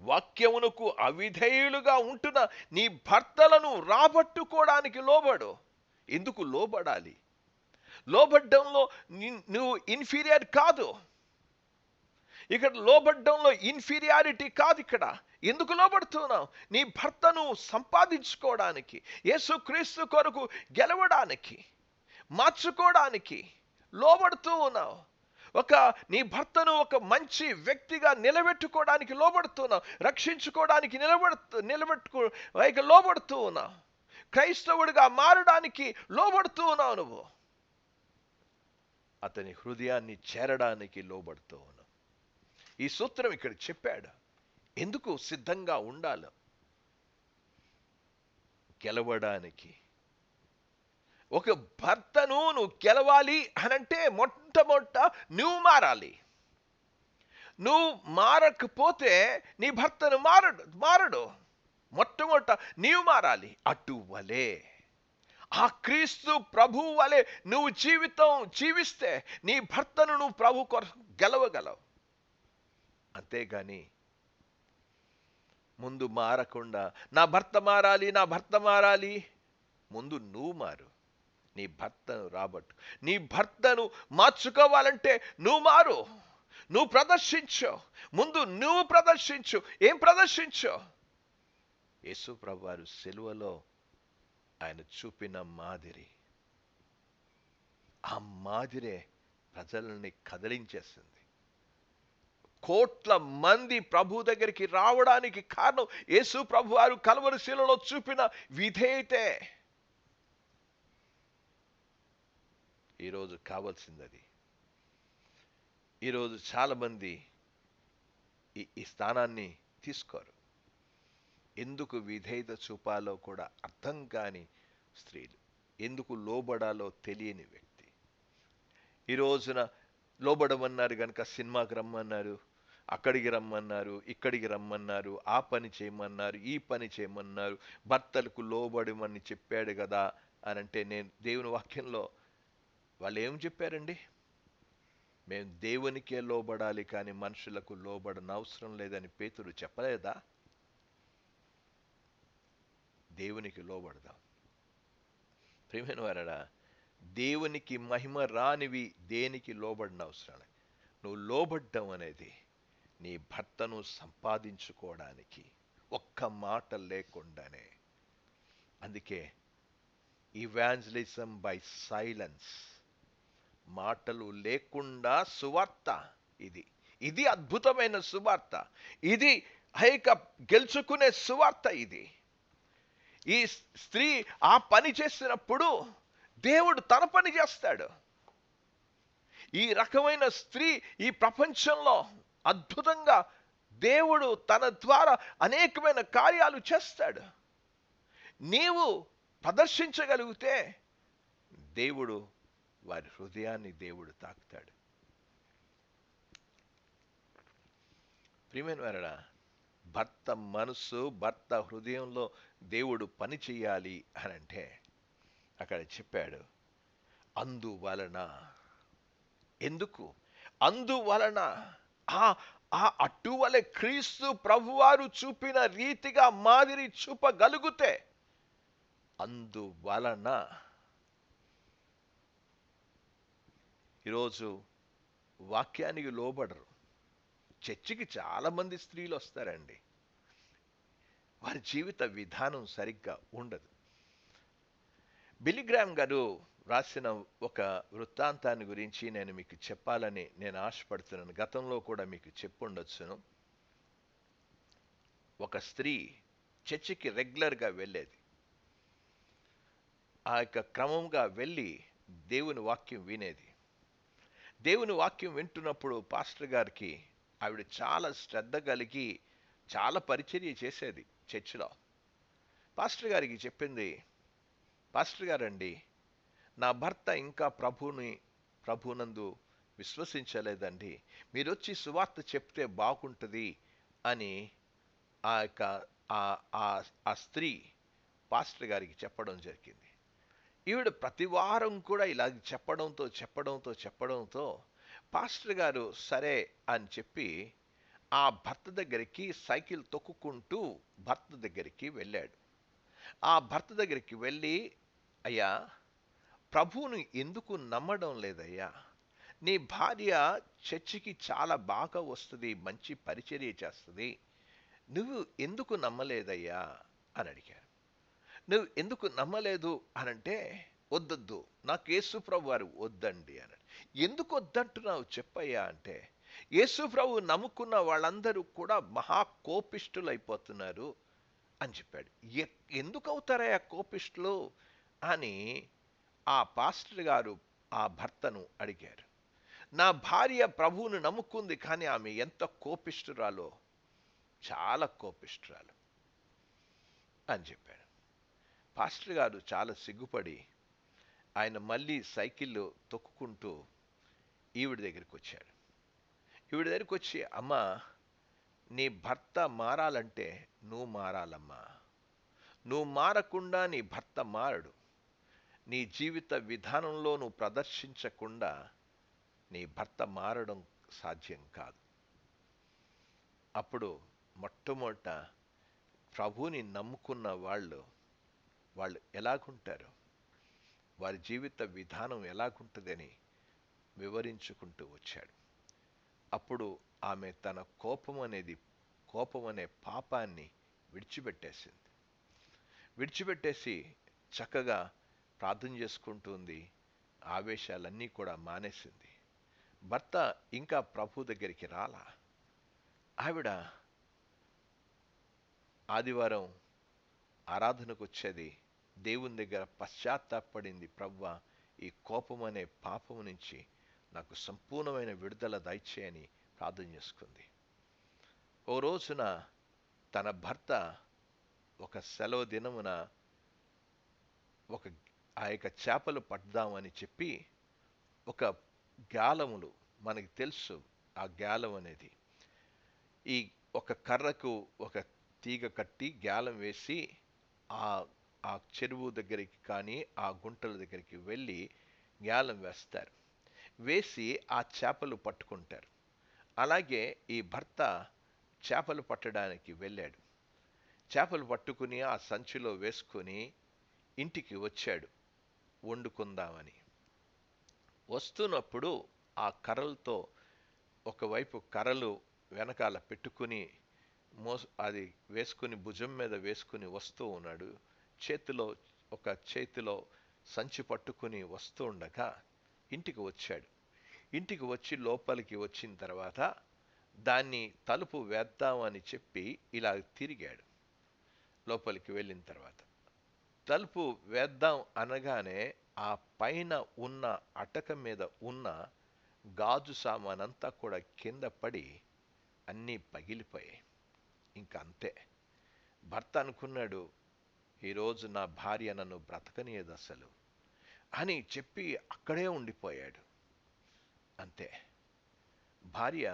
వాక్యమునకు అవిధేయులుగా ఉంటున్న నీ భర్తలను రాబట్టుకోవడానికి లోబడు. ఎందుకు లోబడాలి? లోబడ్డంలో నువ్వు ఇన్ఫీరియర్ కాదు. ఇక్కడ లోబడ్డంలో ఇన్ఫీరియారిటీ కాదు. ఇక్కడ ఎందుకు లోబడుతున్నావు? నీ భర్తను సంపాదించుకోవడానికి, యేసుక్రీస్తు కొరకు గెలవడానికి. మార్చుకోవడానికి లోబడుతూ ఉన్నావు. నీ భర్తను ఒక మంచి వ్యక్తిగా నిలబెట్టుకోవడానికి లోబడుతున్నావు. రక్షించుకోవడానికి లోబడుతూ ఉన్నావు. క్రైస్తవుడిగా మారడానికి లోబడుతూ ఉన్నావు. నువ్వు అతని హృదయాన్ని చేరడానికి లోబడుతూ ఉన్నావు. ఈ సూత్రం ఇక్కడ చెప్పాడు. ఎందుకు సిద్ధంగా ఉండాలి? గెలవడానికి. ఒక భర్తను నువ్వు గెలవాలి అనంటే మొట్టమొదట నువ్వు మారాలి. నువ్వు మారకపోతే నీ భర్తను మారడు. మొట్టమొదట నీవు మారాలి. అటువలే ఆ క్రీస్తు ప్రభువు వలె నువ్వు జీవిస్తే నీ భర్తను నువ్వు ప్రభు కొరకు గెలవగలవు. అంతేగాని ముందు మారకుండా నా భర్త మారాలి, ముందు నువ్వు మారు. నీ భర్తను రాబట్టు. నీ భర్తను మార్చుకోవాలంటే నువ్వు మారు. నువ్వు ప్రదర్శించు. ముందు నువ్వు ప్రదర్శించు. ఏం ప్రదర్శించు? యేసు ప్రభువారు సిలువలో ఆయన చూపిన మాదిరి. ఆ మాదిరే ప్రజల్ని కదిలించేసింది. కోట్ల మంది ప్రభు దగ్గరికి రావడానికి కారణం యేసు ప్రభువారు కల్వరి శిలువలో చూపిన విధేయతే. ఈరోజు కావాల్సింది అది. ఈరోజు చాలామంది ఈ స్థానాన్ని తీసుకోరు. ఎందుకు విధేయత చూపాలో కూడా అర్థం కాని స్త్రీలు, ఎందుకు లోబడాలో తెలియని వ్యక్తి. ఈ రోజున లోబడమన్నారు కనుక సినిమాకి రమ్మన్నారు, అక్కడికి రమ్మన్నారు, ఇక్కడికి రమ్మన్నారు, ఆ పని చేయమన్నారు, ఈ పని చేయమన్నారు, భర్తలకు లోబడమని చెప్పాడు కదా అని అంటే, నేను దేవుని వాక్యంలో వాళ్ళు ఏం చెప్పారండి? మేము దేవునికే లోబడాలి కానీ మనుషులకు లోబడనవసరం లేదని పేతురు చెప్పలేదా? దేవునికి లోబడదాం. ప్రియమైన వారడా, దేవునికి మహిమ రానివి దేనికి లోబడనవసరం. నువ్వు లోబడ్డం అనేది నీ భర్తను సంపాదించుకోవడానికి, ఒక్క మాట లేకుండానే. అందుకే ఇవాంజలిజం బై సైలెన్స్, మాటలు లేకుండా సువార్త. ఇది అద్భుతమైన సువార్త. ఇది గెలుచుకునే సువార్త. ఇది ఈ స్త్రీ ఆ పని చేసినప్పుడు దేవుడు తన పని చేస్తాడు. ఈ రకమైన స్త్రీ ఈ ప్రపంచంలో అద్భుతంగా దేవుడు తన ద్వారా అనేకమైన కార్యాలు చేస్తాడు. నీవు ప్రదర్శించగలిగితే దేవుడు వారి హృదయాన్ని దేవుడు తాకుతాడు. ప్రియమైన వారడా, భర్త మనస్సు, భర్త హృదయంలో దేవుడు పని చేయాలి అని అంటే అక్కడ చెప్పాడు అందువలన. ఎందుకు? అందువలన అటువలే క్రీస్తు ప్రభువారు చూపిన రీతిగా మాదిరి చూపగలిగితే అందువలన. ఈరోజు వాక్యానికి లోబడరు. చర్చికి చాలామంది స్త్రీలు వస్తారండి, వారి జీవిత విధానం సరిగ్గా ఉండదు. బిల్లీ గ్రాహం గారు రాసిన ఒక వృత్తాంతాన్ని గురించి నేను మీకు చెప్పాలని నేను ఆశపడుతున్నాను. గతంలో కూడా మీకు చెప్పుండొచ్చును. ఒక స్త్రీ చర్చికి రెగ్యులర్గా వెళ్ళేది. ఆ యొక్క క్రమంగా వెళ్ళి దేవుని వాక్యం వినేది. దేవుని వాక్యం వింటున్నప్పుడు పాస్టర్ గారికి ఆవిడ చాలా శ్రద్ధ కలిగి చాలా పరిచర్య చేసేది చర్చిలో. పాస్టర్ గారికి చెప్పింది, పాస్టర్ గారండి, నా భర్త ఇంకా ప్రభునందు విశ్వసించలేదండి, మీరు వచ్చి సువార్త చెప్తే బాగుంటుంది అని ఆ స్త్రీ పాస్టర్ గారికి చెప్పడం జరిగింది. ఈవిడ ప్రతి వారం కూడా ఇలా చెప్పడంతో పాస్టర్ గారు సరే అని చెప్పి ఆ భర్త దగ్గరికి సైకిల్ తొక్కుకుంటూ భర్త దగ్గరికి వెళ్ళాడు. ఆ భర్త దగ్గరికి వెళ్ళి, అయ్యా, ప్రభువుని ఎందుకు నమ్మడం లేదయ్యా? నీ భార్య చర్చికి చాలా బాగా వస్తుంది, మంచి పరిచర్య చేస్తుంది, నువ్వు ఎందుకు నమ్మలేదయ్యా అని అడిగారు. నువ్వు ఎందుకు నమ్మలేదు అనంటే, వద్దొద్దు, నాకు యేసు ప్రభు వారు వద్దండి అన్నాడు. ఎందుకు వద్దంటున్నావు చెప్పయ్యా అంటే, యేసు ప్రభు నమ్ముకున్న వాళ్ళందరూ కూడా మహా కోపిష్ఠులైపోతున్నారు అని చెప్పాడు. ఎందుకు అవుతారయ్యా కోపిష్ఠులు అని ఆ పాస్టర్ గారు ఆ భర్తను అడిగారు. నా భార్య ప్రభువును నమ్ముకుంది, కానీ ఆమె ఎంత కోపిష్ఠురాలో, చాలా కోపిష్ఠురాలు అని చెప్పాడు. పాస్టర్ గారు చాలా సిగ్గుపడి ఆయన మళ్ళీ సైకిల్లో తొక్కుకుంటూ ఈవిడ దగ్గరికి వచ్చాడు. ఈవిడ దగ్గరికి వచ్చి, అమ్మా, నీ భర్త మారాలంటే నువ్వు మారాలమ్మా. నువ్వు మారకుండా నీ భర్త మారడు. నీ జీవిత విధానంలో నువ్వు ప్రదర్శించకుండా నీ భర్త మారడం సాధ్యం కాదు. అప్పుడు మొట్టమొదట ప్రభువుని నమ్ముకున్న వాళ్ళు ఎలాగుంటారు, వారి జీవిత విధానం ఎలాగుంటుందని వివరించుకుంటూ వచ్చాడు. అప్పుడు ఆమె తన కోపం అనే పాపాన్ని విడిచిపెట్టేసి చక్కగా ప్రార్థన చేసుకుంటుంది. ఆవేశాలన్నీ కూడా మానేసింది. భర్త ఇంకా ప్రభు దగ్గరికి రాలా. ఆవిడ ఆదివారం ఆరాధనకు వచ్చేది, దేవుని దగ్గర పశ్చాత్తాపడింది. ప్రభువా, ఈ కోపం అనే పాపము నుంచి నాకు సంపూర్ణమైన విడుదల దయచేయని ప్రార్థన చేసుకుంది. ఓ రోజున తన భర్త ఒక సెలవు దినమున ఆ యొక్క చేపలు పడదామని చెప్పి ఒక గాలములు, మనకి తెలుసు ఆ గాలం అనేది, ఈ ఒక కర్రకు ఒక తీగ కట్టి గాలం వేసి ఆ చెరువు దగ్గరికి కానీ ఆ గుంటల దగ్గరికి వెళ్ళి గాలం వేస్తారు. వేసి ఆ చేపలు పట్టుకుంటారు. అలాగే ఈ భర్త చేపలు పట్టడానికి వెళ్ళాడు. చేపలు పట్టుకుని ఆ సంచిలో వేసుకుని ఇంటికి వచ్చాడు వండుకుందామని. వస్తున్నప్పుడు ఆ కర్రలతో ఒకవైపు కర్రలు వెనకాల పెట్టుకుని అది వేసుకుని భుజం మీద వేసుకుని వస్తూ ఉన్నాడు. చేతిలో సంచి పట్టుకుని వస్తూ ఉండగా ఇంటికి వచ్చాడు. ఇంటికి వచ్చి లోపలికి వచ్చిన తర్వాత దాన్ని తలుపు వేద్దామని చెప్పి ఇలా తిరిగాడు. లోపలికి వెళ్ళిన తర్వాత తలుపు వేద్దాం అనగానే ఆ పైన ఉన్న అటక మీద ఉన్న గాజు సామానంతా కూడా కింద పడి అన్నీ పగిలిపోయాయి. ఇంకా అంతే. భర్త అనుకున్నాడు, ఈరోజు నా భార్య నన్ను బ్రతకనియదు అసలు అని చెప్పి అక్కడే ఉండిపోయాడు. అంతే. భార్య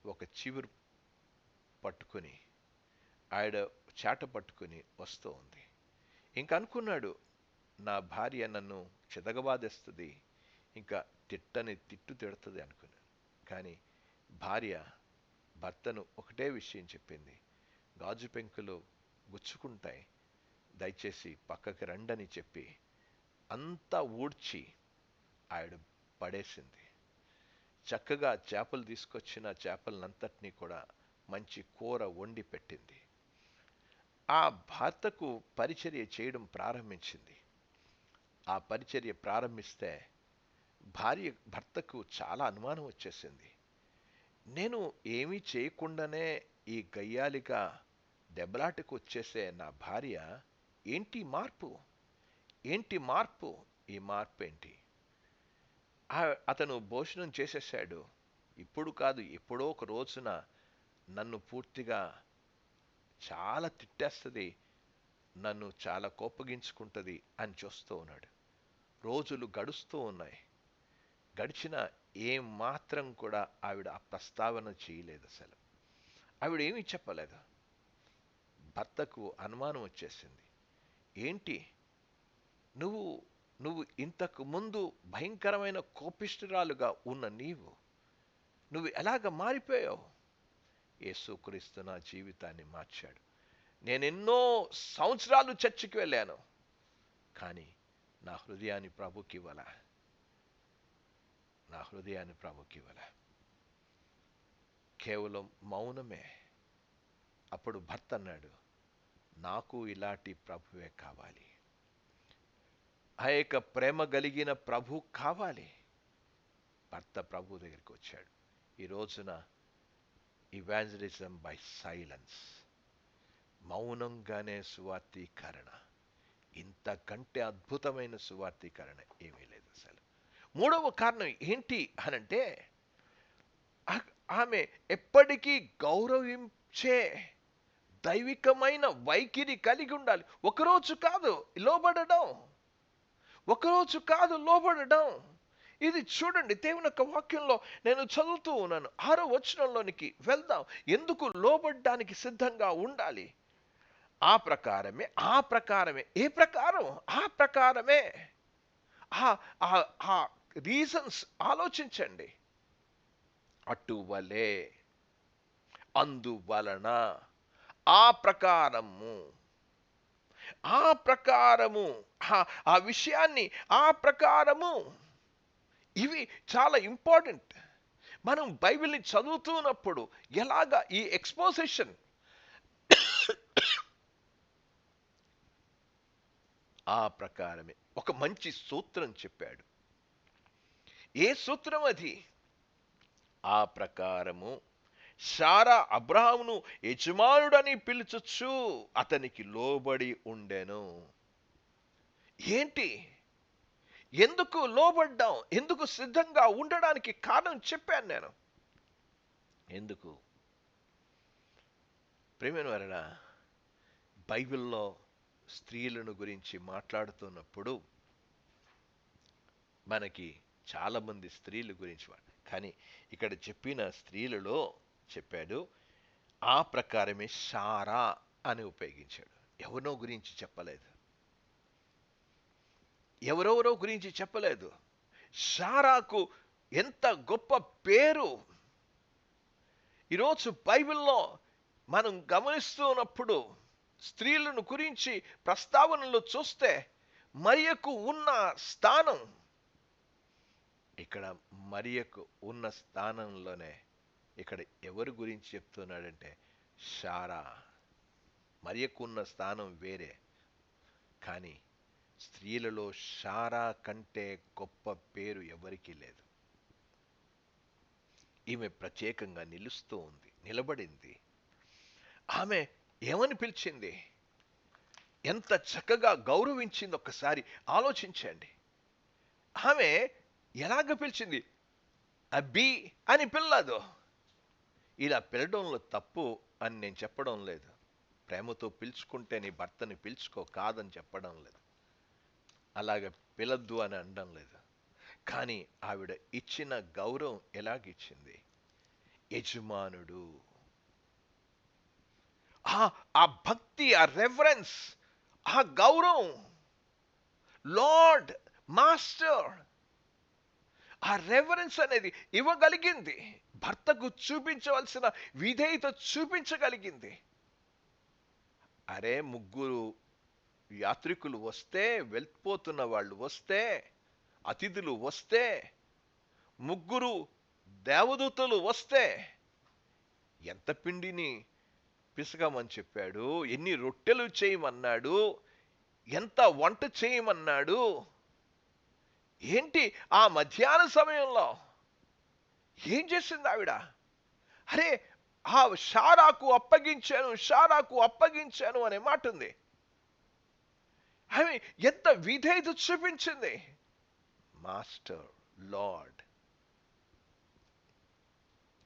ఒక చివురు పట్టుకుని చాట పట్టుకుని వస్తూ ఉంది. ఇంకా అనుకున్నాడు, నా భార్య నన్ను చితకబాదేస్తుంది, ఇంకా తిట్టు తిడుతుంది అనుకున్నాడు. కానీ భార్య భర్తను ఒకటే విషయం చెప్పింది, గాజు పెంకులు గుచ్చుకుంటాయి, దయచేసి పక్కకి రండని చెప్పి అంతా ఊడ్చి ఆవిడ పడేసింది. చక్కగా చేపలు తీసుకొచ్చిన చేపలనంతటినీ కూడా మంచి కూర వండి పెట్టింది. ఆ భర్తకు పరిచర్య చేయడం ప్రారంభించింది. ఆ పరిచర్య ప్రారంభిస్తే భర్తకు చాలా అనుమానం వచ్చేసింది. నేను ఏమీ చేయకుండానే ఈ గయ్యాలిగా దెబ్బలాటకు వచ్చేసే నా భార్య ఏంటి మార్పు? ఈ మార్పు ఏంటి? అతను భోజనం చేసేసాడు. ఇప్పుడు కాదు, ఎప్పుడో ఒక రోజున నన్ను పూర్తిగా చాలా తిట్టేస్తుంది, నన్ను చాలా కోపగించుకుంటుంది అని చూస్తూ ఉన్నాడు. రోజులు గడుస్తూ ఉన్నాయి. గడిచిన ఏం మాత్రం కూడా ఆవిడ ఆ ప్రస్తావన చేయలేదు. అసలు ఆవిడ ఏమీ చెప్పలేదు. భర్తకు అనుమానం వచ్చేసింది. ఏంటి నువ్వు ఇంతకు ముందు భయంకరమైన కోపిష్ఠురాలుగా ఉన్న నువ్వు ఎలాగ మారిపోయావు? యేసుక్రీస్తు నా జీవితాన్ని మార్చాడు. నేనెన్నో సంవత్సరాలు చర్చికి వెళ్ళాను, కానీ నా హృదయాన్ని ప్రభుకి ఇవ్వలా. కేవలం మౌనమే. అప్పుడు భర్త అన్నాడు, నాకు ఇలాంటి ప్రభువే కావాలి. ఆ యొక్క ప్రేమ కలిగిన ప్రభు కావాలి. భర్త ప్రభు దగ్గరికి వచ్చాడు. ఈ రోజున ఇవాంజలిజం బై సైలెన్స్, మౌనంగానే సువార్తీకరణ, ఇంతకంటే అద్భుతమైన సువార్తీకరణ ఏమీ లేదు అసలు. మూడవ కారణం ఏంటి అనంటే, ఆమె ఎప్పటికీ గౌరవించే దైవికమైన వైఖరి కలిగి ఉండాలి. ఒకరోజు కాదు లోబడడం, ఒకరోజు కాదు లోబడడం. ఇది చూడండి, దేవుని యొక్క వాక్యంలో నేను చదువుతూ ఉన్నాను. 6వ వచనంలోనికి వెళ్దాం. ఎందుకు లోబడ్డానికి సిద్ధంగా ఉండాలి? ఆ ప్రకారమే ఏ ప్రకారం? ఆ ప్రకారమే ఆ రీజన్స్ ఆలోచించండి. అటువలే, అందువలన, ఆ ప్రకారము, ఆ విషయాన్ని, ఆ ప్రకారము, ఇవి చాలా ఇంపార్టెంట్. మనం బైబిల్ని చదువుతున్నప్పుడు ఎలాగా ఈ ఎక్స్పోజిషన్, ఆ ప్రకారమే ఒక మంచి సూత్రం చెప్పాడు. ఏ సూత్రం అది? ఆ ప్రకారము శారా అబ్రహామును యజమానుడని పిలుచుచు అతనికి లోబడి ఉండెను. ఏంటి? ఎందుకు లోబడ్డాం? ఎందుకు సిద్ధంగా ఉండడానికి కారణం చెప్పాను నేను. ఎందుకు? ప్రేమైన వారనా, బైబిల్లో స్త్రీలను గురించి మాట్లాడుతున్నప్పుడు మనకి చాలామంది స్త్రీల గురించి, కానీ ఇక్కడ చెప్పిన స్త్రీలలో చెప్పాడు ఆ ప్రకారమే శారా అని ఉపయోగించాడు. ఎవరినో గురించి చెప్పలేదు, ఎవరెవరో గురించి చెప్పలేదు. శారాకు ఎంత గొప్ప పేరు! ఈరోజు బైబిల్లో మనం గమనిస్తున్నప్పుడు స్త్రీలను గురించి ప్రస్తావనలు చూస్తే మరియకు ఉన్న స్థానం, ఇక్కడ మరియకు ఉన్న స్థానంలోనే ఇక్కడ ఎవరి గురించి చెప్తున్నాడంటే శారా. మరియకు ఉన్న స్థానం వేరే, కానీ స్త్రీలలో శారా కంటే గొప్ప పేరు ఎవరికీ లేదు. ఈమె ప్రత్యేకంగా నిలుస్తూ ఉంది, నిలబడింది. ఆమె ఏమని పిలిచింది? ఎంత చక్కగా గౌరవించింది ఒక్కసారి ఆలోచించండి. ఆమె ఎలాగ పిలిచింది? అబ్బి అని పిల్లదు. ఇలా పిలడంలో తప్పు అని నేను చెప్పడం లేదు. ప్రేమతో పిలుచుకుంటే నీ భర్తని పిలుచుకో, కాదని చెప్పడం లేదు. అలాగ పిలద్దు అని అనడం లేదు. కానీ ఆవిడ ఇచ్చిన గౌరవం ఎలాగిచ్చింది? యజమానుడు. ఆ భక్తి, ఆ రెఫరెన్స్, ఆ గౌరవం, లార్డ్, మాస్టర్, ఆ రెఫరెన్స్ అనేది ఇవ్వగలిగింది. భర్తకు చూపించవలసిన విధేయత చూపించగలిగింది. అరే, ముగ్గురు యాత్రికులు వస్తే, వెళ్ళిపోతున్న వాళ్ళు వస్తే, అతిథులు వస్తే, ముగ్గురు దేవదూతలు వస్తే ఎంత పిండిని పిసకమని చెప్పాడు, ఎన్ని రొట్టెలు చేయమన్నాడు, ఎంత వంట చేయమన్నాడు. ఏంటి ఆ మధ్యాహ్న సమయంలో ఏం చేసింది ఆవిడ? అరే, ఆ శారాకు అప్పగించాను అనే మాట ఉంది. ఆమె ఎంత విధేయత చూపించింది. Master, lord.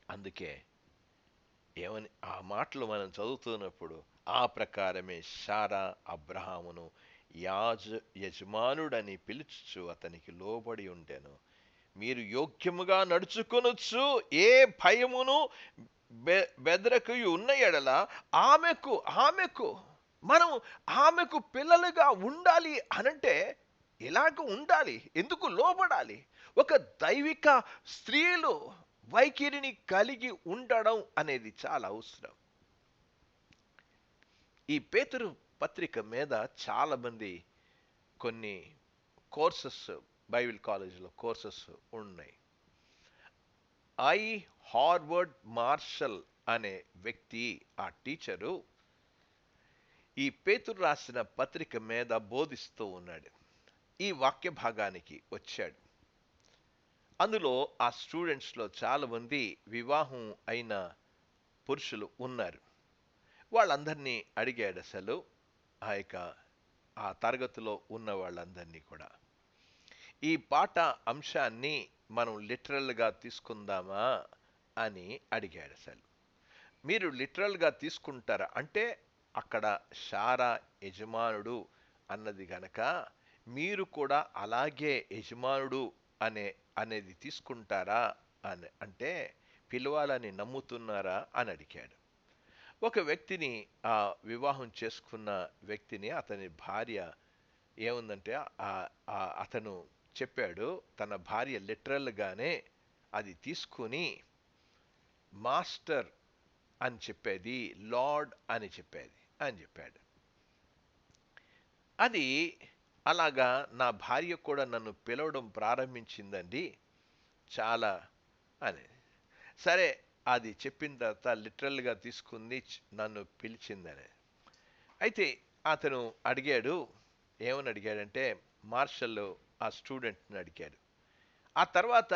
అందుకే ఏమని ఆ మాటలు మనం చదువుతున్నప్పుడు ఆ ప్రకారమే శారా అబ్రహామును యజమానుడని పిలుచుచు అతనికి లోబడి ఉండెను. మీరు యోగ్యముగా నడుచుకొనొచ్చు, ఏ భయమును బెదరకయు ఉన్న ఎడల మనం ఆమెకు పిల్లలుగా ఉండాలి అనంటే ఎలాగ ఉండాలి? ఎందుకు లోబడాలి? ఒక దైవిక స్త్రీలు వైఖరిని కలిగి ఉండడం అనేది చాలా అవసరం. ఈ పేతురు పత్రిక మీద చాలా మంది కొన్ని కోర్సెస్, బైబిల్ కాలేజీలో కోర్సెస్ ఉన్నాయి. హార్వర్డ్ మార్షల్ అనే వ్యక్తి, ఆ టీచరు ఈ పేతురు రాసిన పత్రిక మీద బోధిస్తూ ఉన్నాడు. ఈ వాక్య భాగానికి వచ్చాడు. అందులో ఆ స్టూడెంట్స్‌లో చాలామంది వివాహం అయిన పురుషులు ఉన్నారు. వాళ్ళందరినీ అడిగాడసలు ఆ తరగతిలో ఉన్న వాళ్ళందరినీ కూడా. ఈ పాట అంశాన్ని మనం లిటరల్‌గా తీసుకుందామా అని అడిగాడసలు. మీరు లిటరల్‌గా తీసుకుంటారా? అంటే అక్కడ శారా యజమానుడు అన్నది గనక మీరు కూడా అలాగే యజమానుడు అనే అనేది తీసుకుంటారా అని అంటే పిలవాలని నమ్ముతున్నారా అని అడిగాడు. ఒక వ్యక్తిని ఆ వివాహం చేసుకున్న వ్యక్తిని అతని భార్య ఏముందంటే అతను చెప్పాడు తన భార్య లిటరల్గానే అది తీసుకుని మాస్టర్ అని చెప్పేది లార్డ్ అని చెప్పేది అని చెప్పాడు. అది అలాగా నా భార్య కూడా నన్ను పిలవడం ప్రారంభించిందండి చాలా అని. సరే అది చెప్పిన తర్వాత లిటరల్గా తీసుకుంది నన్ను పిలిచిందని. అయితే అతను అడిగాడు, ఏమని అడిగాడంటే మార్షల్ ఆ స్టూడెంట్ని అడిగాడు. ఆ తర్వాత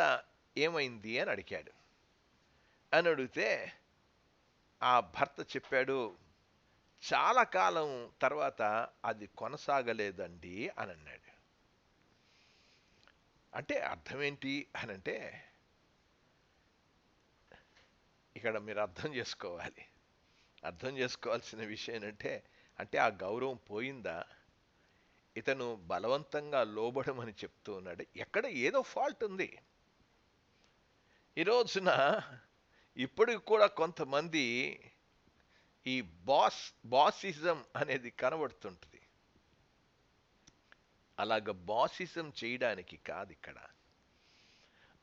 ఏమైంది అని అడిగాడు. అని అడిగితే ఆ భర్త చెప్పాడు, చాలా కాలం తర్వాత అది కొనసాగలేదండి అని అన్నాడు. అంటే అర్థం ఏంటి అని అంటే ఇక్కడ మీరు అర్థం చేసుకోవాల్సిన విషయం ఏంటంటే అంటే ఆ గౌరవం పోయిందా, ఇతను బలవంతంగా లోబడమని చెప్తూ ఉన్నాడు, ఎక్కడ ఏదో ఫాల్ట్ ఉంది. ఈ రోజున ఇప్పటికి కూడా కొంతమంది ఈ బాసిజం అనేది కనబడుతుంటుంది. అలాగ బాసిజం చేయడానికి కాదు ఇక్కడ.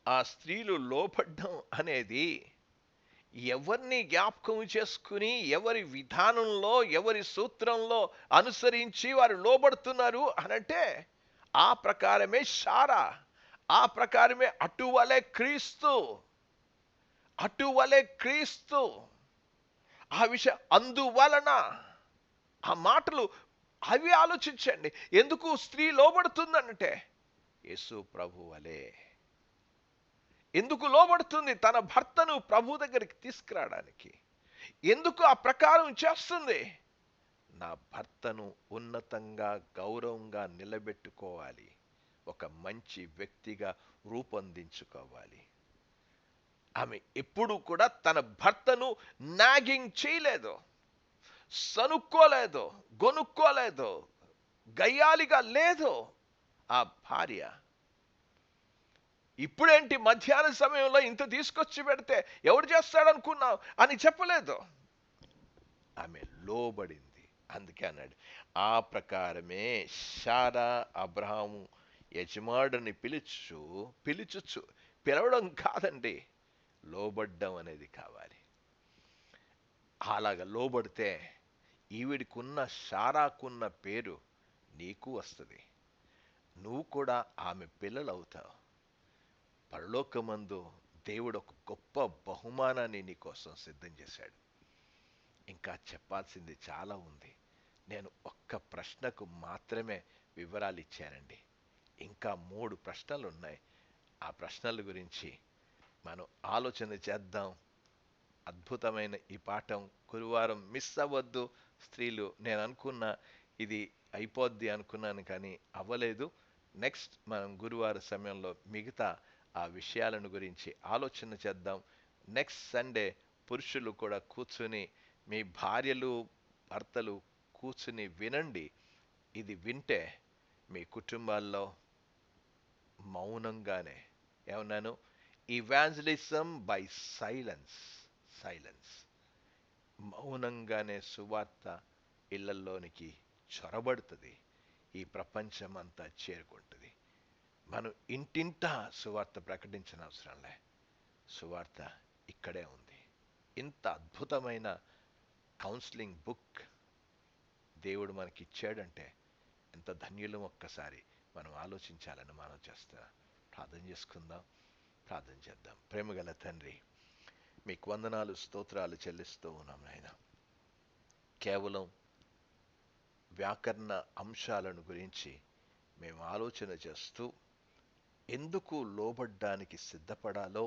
ఆ స్త్రీలు లోబడ్డం అనేది ఎవరిని జ్ఞాపకం చేసుకుని ఎవరి విధానంలో ఎవరి సూత్రంలో అనుసరించి వారు లోబడుతున్నారు అనంటే ఆ ప్రకారమే శారా, ఆ ప్రకారమే అటువలే క్రీస్తు ఆ విషయం అందువలన ఆ మాటలు అవి ఆలోచించండి. ఎందుకు స్త్రీ లోబడుతుందనంటే యేసు ప్రభు వలే. ఎందుకు లోబడుతుంది? తన భర్తను ప్రభు దగ్గరికి తీసుకురావడానికి. ఎందుకు ఆ ప్రకారం చేస్తుంది? నా భర్తను ఉన్నతంగా గౌరవంగా నిలబెట్టుకోవాలి, ఒక మంచి వ్యక్తిగా రూపొందించుకోవాలి. ఆమె ఎప్పుడు కూడా తన భర్తను నాగింగ్ చేయలేదు, సనుక్కోలేదు, గొనుక్కోలేదు, గయ్యాలిగా లేదు ఆ భార్య. ఇప్పుడేంటి మధ్యాహ్న సమయంలో ఇంత తీసుకొచ్చి పెడితే ఎవడు చేస్తాడనుకున్నావు అని చెప్పలేదు. ఆమె లోబడింది. అందుకే అన్నాడు, ఆ ప్రకారమే శారా అబ్రహాము యజమానుడిని పిలుచుచు పిలవడం కాదండి, లోబడ్డం అనేది కావాలి. అలాగ లోబడితే ఈవిడికున్న శారాకున్న పేరు నీకు వస్తుంది. నువ్వు కూడా ఆమె పిల్లలు అవుతావు. పరలోకమందు దేవుడు ఒక గొప్ప బహుమానాన్ని నీ కోసం సిద్ధం చేశాడు. ఇంకా చెప్పాల్సింది చాలా ఉంది. నేను ఒక్క ప్రశ్నకు మాత్రమే వివరాలు ఇచ్చానండి. ఇంకా 3 ప్రశ్నలు ఉన్నాయి. ఆ ప్రశ్నల గురించి మనం ఆలోచన చేద్దాం. అద్భుతమైన ఈ పాఠం గురువారం మిస్ అవ్వద్దు స్త్రీలు. నేను అనుకున్నా ఇది అయిపోద్ది అనుకున్నాను, కానీ అవ్వలేదు. నెక్స్ట్ మనం గురువారం సమయంలో మిగతా ఆ విషయాలను గురించి ఆలోచన చేద్దాం. నెక్స్ట్ సండే పురుషులు కూడా కూర్చుని, మీ భార్యలు భర్తలు కూర్చుని వినండి. ఇది వింటే మీ కుటుంబాల్లో మౌనంగానే, ఏమన్నాను, ఇవాంజలిజం బై సైలెన్స్, మౌనంగానే సువార్త ఇళ్లలోనికి చొరబడుతుంది, ఈ ప్రపంచమంతా చేరుకుంటుంది. మనం ఇంటింటా సువార్త ప్రకటించిన అవసరంలే, సువార్త ఇక్కడే ఉంది. ఇంత అద్భుతమైన కౌన్సిలింగ్ బుక్ దేవుడు మనకి ఇచ్చాడంటే ఎంత ధన్యులం. ఒక్కసారి మనం ఆలోచించాలని మనం చేస్తా. ప్రార్థన చేద్దాం. ప్రేమగల తండ్రి, మీకు వందనాలు స్తోత్రాలు చెల్లిస్తూ ఉన్నాం నాయన. కేవలం వ్యాకరణ అంశాలను గురించి మేము ఆలోచన చేస్తూ ఎందుకు లోబడ్డానికి సిద్ధపడాలో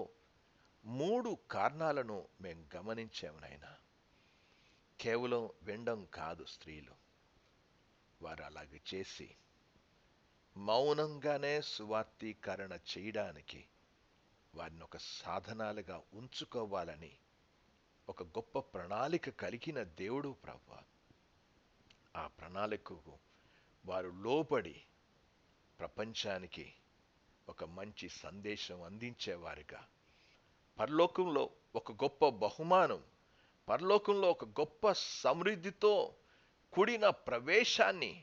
3 కారణాలను మేము గమనించాము నాయనా. కేవలం వినడం కాదు స్త్రీలు. వారు అలాగే చేసి మౌనంగానే సువార్తీకరణ చేయడానికి వారిని ఒక సాధనాలుగా ఉంచుకోవాలని ఒక గొప్ప ప్రణాళిక కలిగిన దేవుడు ప్రభువా. ఆ ప్రణాళికకు వారు లోబడి ప్రపంచానికి ఒక మంచి సందేశం అందించేవారుగా, పరలోకంలో ఒక గొప్ప బహుమానం, పరలోకంలో ఒక గొప్ప సమృద్ధితో కూడిన ప్రవేశాన్ని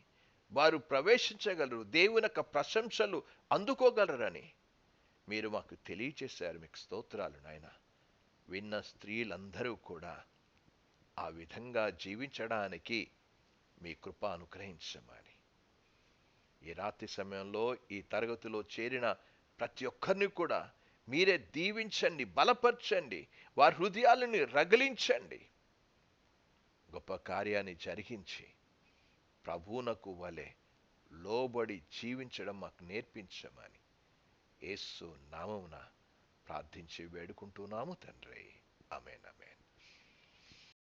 వారు ప్రవేశించగలరు, దేవుని యొక్క ప్రశంసలు అందుకోగలరని మీరు మాకు తెలియచేశారు. మీకు స్తోత్రాలు నాయన. విన్న స్త్రీలందరూ కూడా ఆ విధంగా జీవించడానికి మీ కృప అనుగ్రహించమని ఈ రాత్రి సమయంలో ఈ తరగతిలో చేరిన ప్రతి ఒక్కరిని కూడా మీరే దీవించండి, బలపరచండి, వారి హృదయాలను రగిలించండి, గొప్ప కార్యాన్ని జరిగించి ప్రభువునకు వలె లోబడి జీవించడం మాకు నేర్పించమని యేసు నామమున ప్రార్థించి వేడుకుంటున్నాము తండ్రి. ఆమేన్, ఆమేన్.